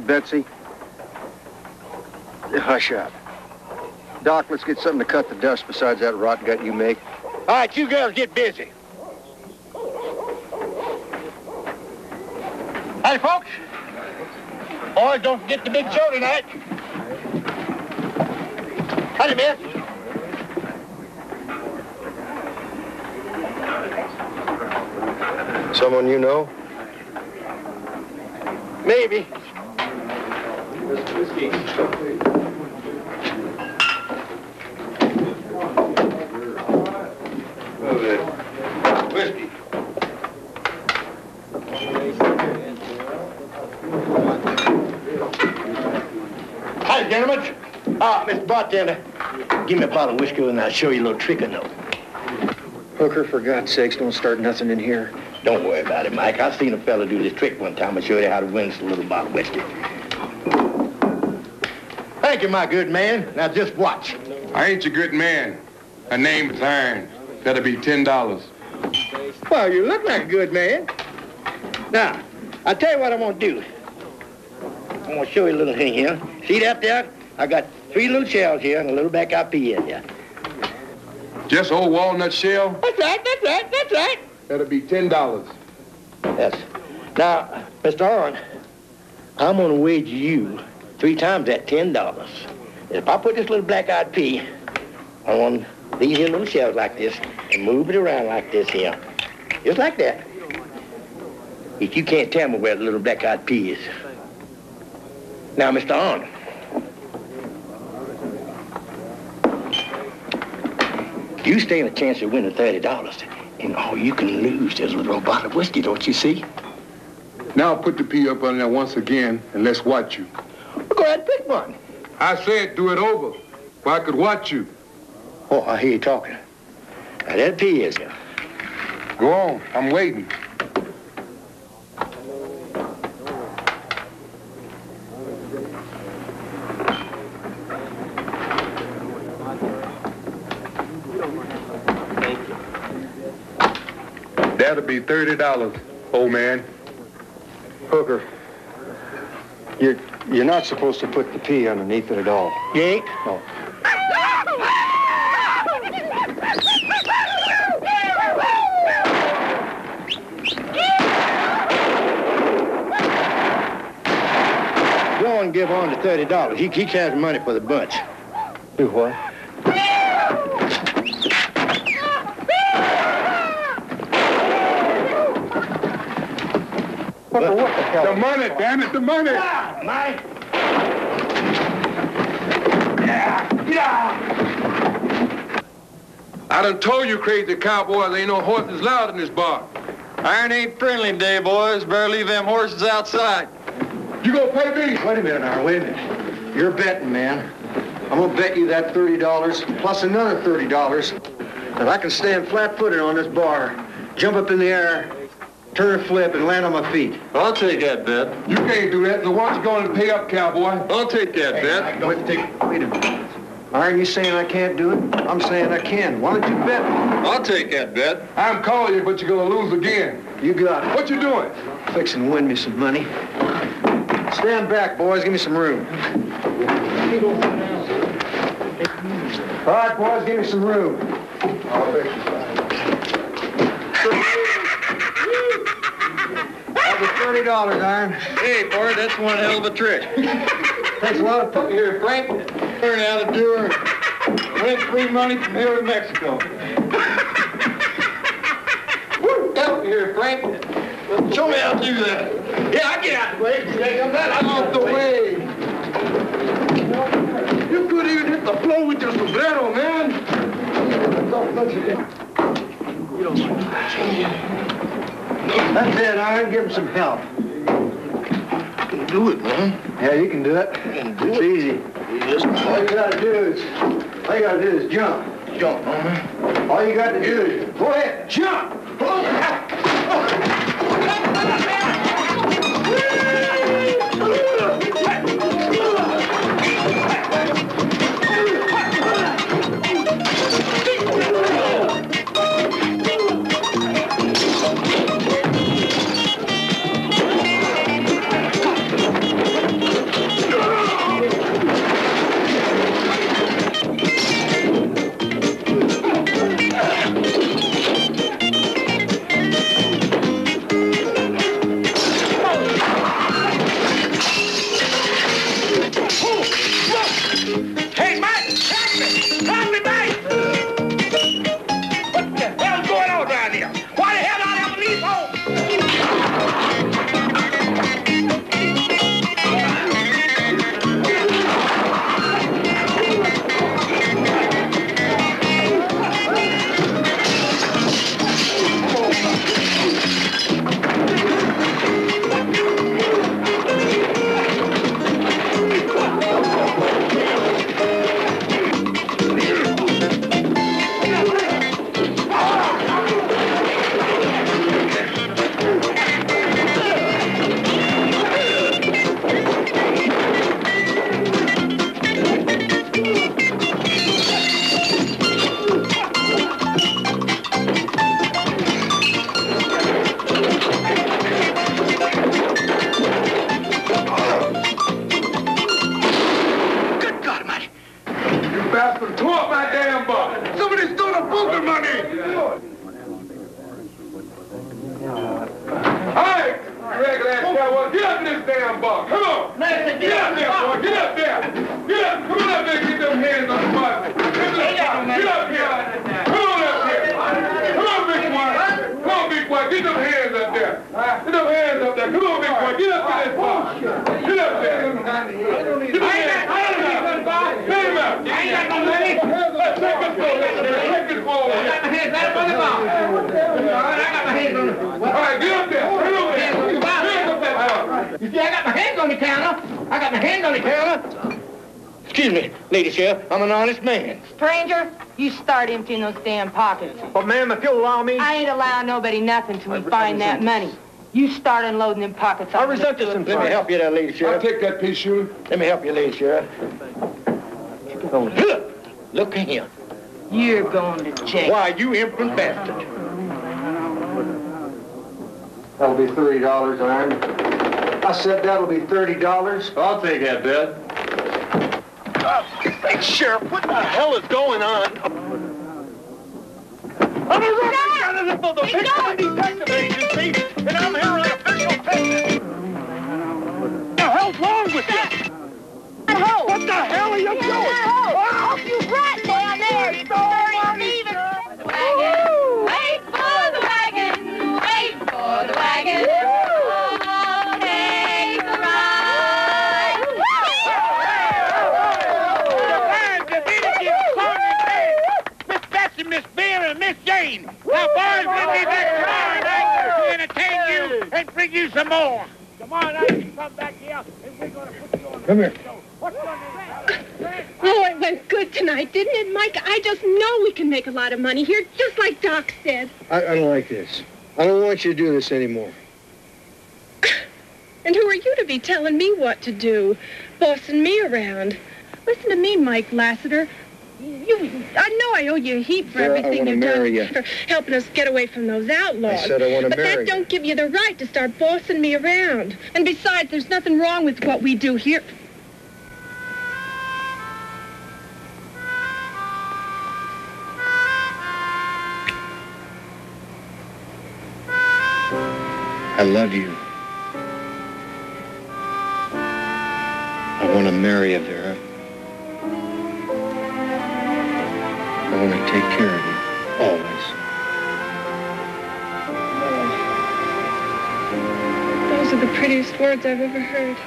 Betsy, hush up. Doc, let's get something to cut the dust besides that rot gut you make. All right, you girls get busy. Howdy, folks. Boys, don't forget the big show tonight. Howdy, miss. Someone you know? Maybe. Whiskey. Hi, gentlemen. Mr. Bartender, give me a bottle of whiskey and I'll show you a little trick I know. Hooker, for God's sakes, don't start nothing in here. Don't worry about it, Mike. I've seen a fella do this trick one time. I'll show you how to win a little bottle of whiskey. Thank you, my good man. Now just watch. I ain't your good man. Her name is Iron. That'll be $10. Well, you look like a good man. Now, I'll tell you what I'm going to do. I'm going to show you a little thing here. See that there? I got 3 little shells here and a little black-eyed pea in here. Just old walnut shell? That's right. That'll be $10. Yes. Now, Mr. Owen, I'm gonna wager you 3 times that $10. If I put this little black-eyed pea on one of these here little shells like this and move it around like this here, just like that, if you can't tell me where the little black-eyed pea is. Now, Mr. Owen, you stand a chance of winning $30, and all you can lose is a little bottle of whiskey, don't you see? Now put the pea up on there once again, and let's watch you. Well, go ahead and pick one. I said do it over, so I could watch you. Oh, I hear you talking. Now, that pea is here. Go on, I'm waiting. That'll be $30, old man. Hooker, you're not supposed to put the pea underneath it at all. You ain't? No. Go on and give on to $30. He carries money for the bunch. Do what? What the hell? The money, damn it, the money! Mike! I done told you crazy cowboys ain't no horses allowed in this bar. Iron ain't friendly today, boys. Better leave them horses outside. You gonna pay me? Wait a minute, now, wait a minute. You're betting, man. I'm gonna bet you that $30 plus another $30 that I can stand flat-footed on this bar, jump up in the air, turn a flip, and land on my feet. I'll take that bet. You can't do that, so why don't you go on and pay up, cowboy? I'll take that bet. Wait a minute. Aren't you saying I can't do it? I'm saying I can. Why don't you bet me? I'll take that bet. I'm calling you, but you're gonna lose again. You got it. What you doing? Fixing to win me some money. Stand back, boys. Give me some room. All right, boys, give me some room. I'll fix it. That was $30, Iron. Hey, boy, that's one hell of a trick. Takes a lot of putting here, Frank. Learn how to do her. Win free money from here to Mexico. Help me here, Frank. Show me how to do that. Yeah, I get out the way. I'm out the way. You couldn't even hit the floor with your sombrero, man. That's it, Iron. Give him some help. Do it, man. Yeah, you can do it. It's easy. All you gotta do is jump. Jump, man. All you got to do is go ahead, jump. this damn box. Come on. Get up there, boy. Get up there. Get up. Come on up there and get them hands on the box. Get up here. Come on up here. Come on, big boy. Come on, big boy. Get them hands up there. Get them hands up there. Come on, big boy. Get up to this box. Get up there. Get them hands. Get him out. I ain't got no money. Let's take this forward. Take this forward. I got my hands right up on the box. All right, I got my hands on the box. All right, get up there. Get up there. You see, I got my hands on the counter. I got my hands on the counter. Excuse me, Lady Sheriff. I'm an honest man. Stranger, you start emptying those damn pockets. But, ma'am, if you'll allow me... I ain't allowing nobody nothing till we find that money. You start unloading them pockets. I resent this. Let me help you there, Lady Sheriff. I'll take that piece, Shooter. Let me help you, Lady Sheriff. Look at him. You're going to jail. Why, you imprudent bastard. That'll be $30, Iron. I said that'll be $30. I'll take that bet. Hey, Sheriff, what the hell is going on? I'm a representative of the Pittsburgh Detective Agency, and I'm here on official business. What the hell's wrong with you? What the hell are you doing? Oh, you right down there, you dirty thieving. Wait for the wagon, wait for the wagon. Oh, take a ride. Miss Betsy, Miss Beer, and Miss Jane. Now, boys, we'll be back tomorrow night to entertain you and bring you some more. Tomorrow night, you come back here, and we're going to put you on. Come here. What's your name? Oh, it went good tonight, didn't it, Mike? I just know we can make a lot of money here, just like Doc said. I don't like this. I don't want you to do this anymore. And who are you to be telling me what to do, bossing me around? Listen to me, Mike Lassiter. I know I owe you a heap for Sarah, everything you've marry done you. for helping us get away from those outlaws. I said I want to but marry that don't give you the right to start bossing me around. And besides, there's nothing wrong with what we do here. I love you. I want to marry you, Vera. I want to take care of you, always. Those are the prettiest words I've ever heard.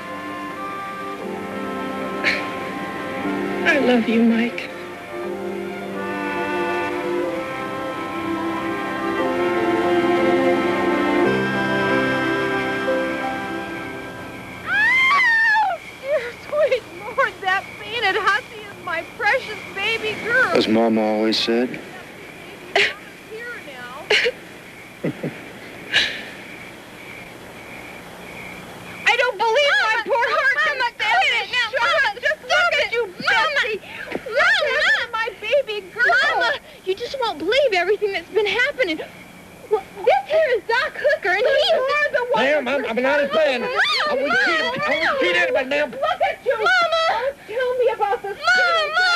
I love you, Mike. As Mama always said. Here now. I don't believe my poor heart can stand it. Now, Mama, just look at you, Betsy. Mama, my baby girl. Mama, you just won't believe everything that's been happening. Well, this here is Doc Hooker, and he's the one. Ma'am, I'm an honest man. I wouldn't cheat anybody, ma'am. Look at you. Mama. Tell me about this. Mama.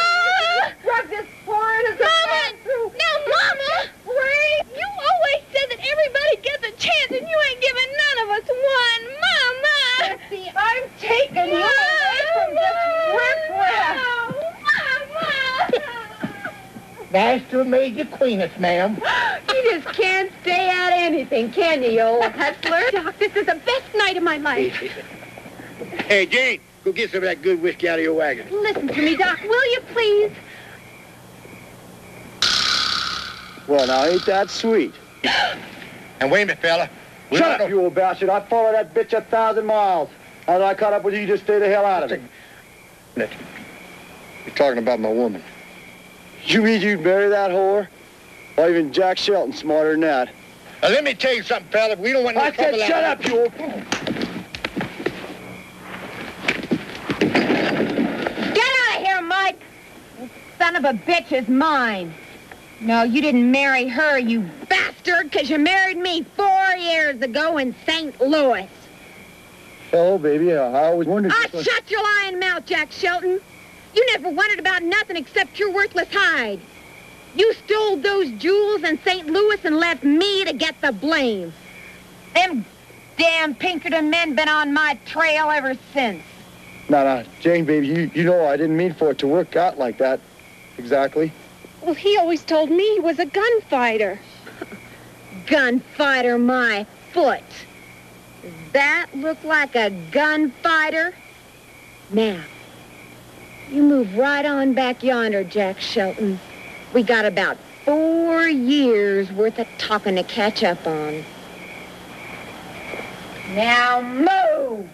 Drug this foreign as a man through. Now, Mama. Wait. You always said that everybody gets a chance, and you ain't giving none of us one. Mama. Betsy, I'm taking you away from this riffraff. Nice to have made you queeness, ma'am. You just can't stay out of anything, can you, you old hustler? Doc, this is the best night of my life. Hey, Jane, go get some of that good whiskey out of your wagon. Listen to me, Doc, will you please? Well, now, ain't that sweet? And wait a minute, fella. Shut up, you old bastard. I followed that bitch 1,000 miles. After I caught up with you, you just stay the hell out of it. You're talking about my woman. You mean you'd marry that whore? Or even Jack Shelton smarter than that? Now, let me tell you something, fella. We don't want no trouble. I said shut up, you old... Get out of here, Mike! This son of a bitch is mine. No, you didn't marry her, you bastard, because you married me 4 years ago in St. Louis. Oh, baby, I always wondered... Shut your lying mouth, Jack Shelton. You never wondered about nothing except your worthless hide. You stole those jewels in St. Louis and left me to get the blame. Them damn damn Pinkerton men been on my trail ever since. Now, Jane, baby, you know I didn't mean for it to work out like that. Exactly. Well, he always told me he was a gunfighter. Gunfighter, my foot. Does that look like a gunfighter? Now, you move right on back yonder, Jack Shelton. We got about 4 years worth of talking to catch up on. Now move!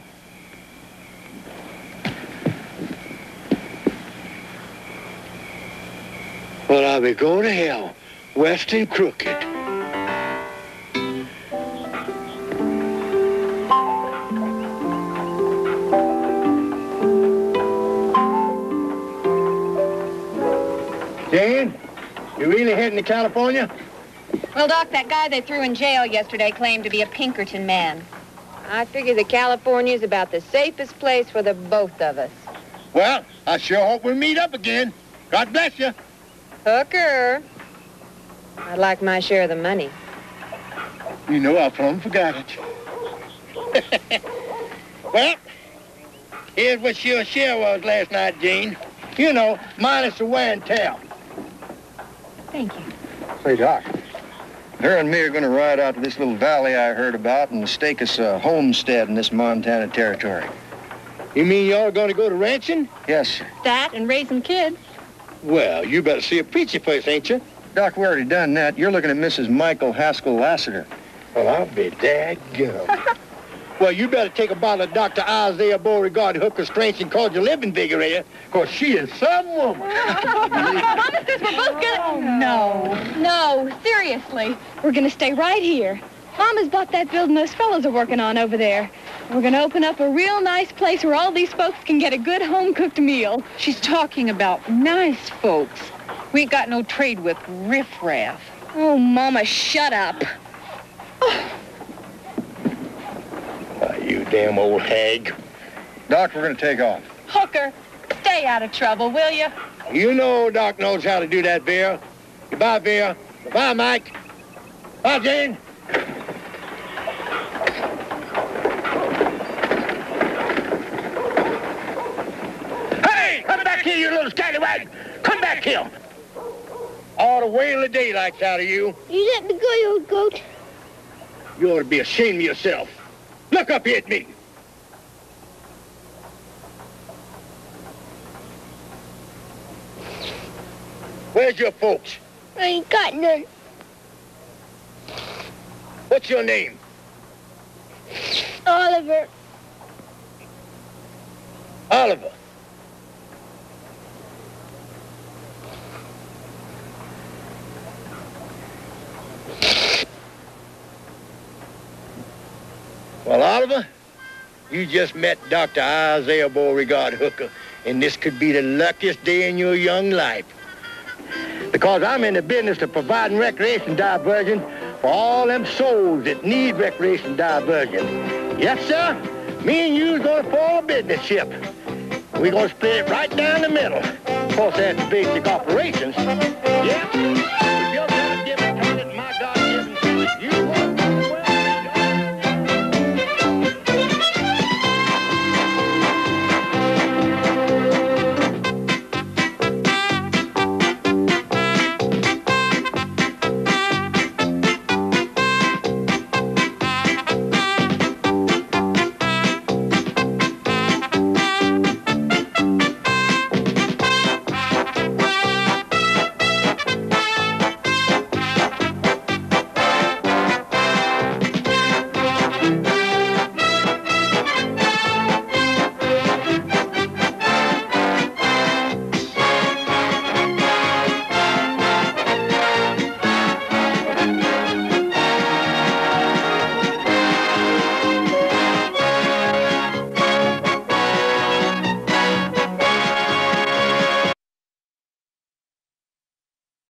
Well, I'll be going to hell, west and crooked. Jane, you really heading to California? Well, Doc, that guy they threw in jail yesterday claimed to be a Pinkerton man. I figure that California's about the safest place for the both of us. Well, I sure hope we meet up again. God bless you. Hooker. I'd like my share of the money. You know I plumb forgot it. Well, here's what your share was last night, Jane. You know, minus the wear and tear. Thank you. Say, Doc, her and me are going to ride out to this little valley I heard about and stake us a homestead in this Montana territory. You mean y'all going to go to ranching? Yes, sir. That and raising kids. Well, you better see a preacher first, ain't you? Doc, we already done that. You're looking at Mrs. Michael Haskell Lassiter. Well, I'll be daggum. Well, you better take a bottle of Dr. Isaiah Beauregard Hooker's Strength and Cordial Living Invigorator, because she is some woman. Mama says we're both gonna... Oh, no. No, seriously. We're gonna stay right here. Mama's bought that building those fellows are working on over there. We're gonna open up a real nice place where all these folks can get a good home-cooked meal. She's talking about nice folks. We ain't got no trade with riffraff. Oh, Mama, shut up. You damn old hag. Doc, we're going to take off. Hooker, stay out of trouble, will you? You know Doc knows how to do that, Vera. Goodbye, Vera. Goodbye, Mike. Bye, Jane. Hey, come back here, you little scallywag. Come back here. All the whale of daylight's out of you. You let me go, you old goat. You ought to be ashamed of yourself. Look up here at me. Where's your folks? I ain't got none. What's your name? Oliver. Oliver. Well, Oliver, you just met Dr. Isaiah Beauregard Hooker, and this could be the luckiest day in your young life. Because I'm in the business of providing recreation diversion for all them souls that need recreation diversion. Yes, sir. Me and you's gonna form a business ship. We're gonna split it right down the middle. Of course, that's basic operations. Yeah.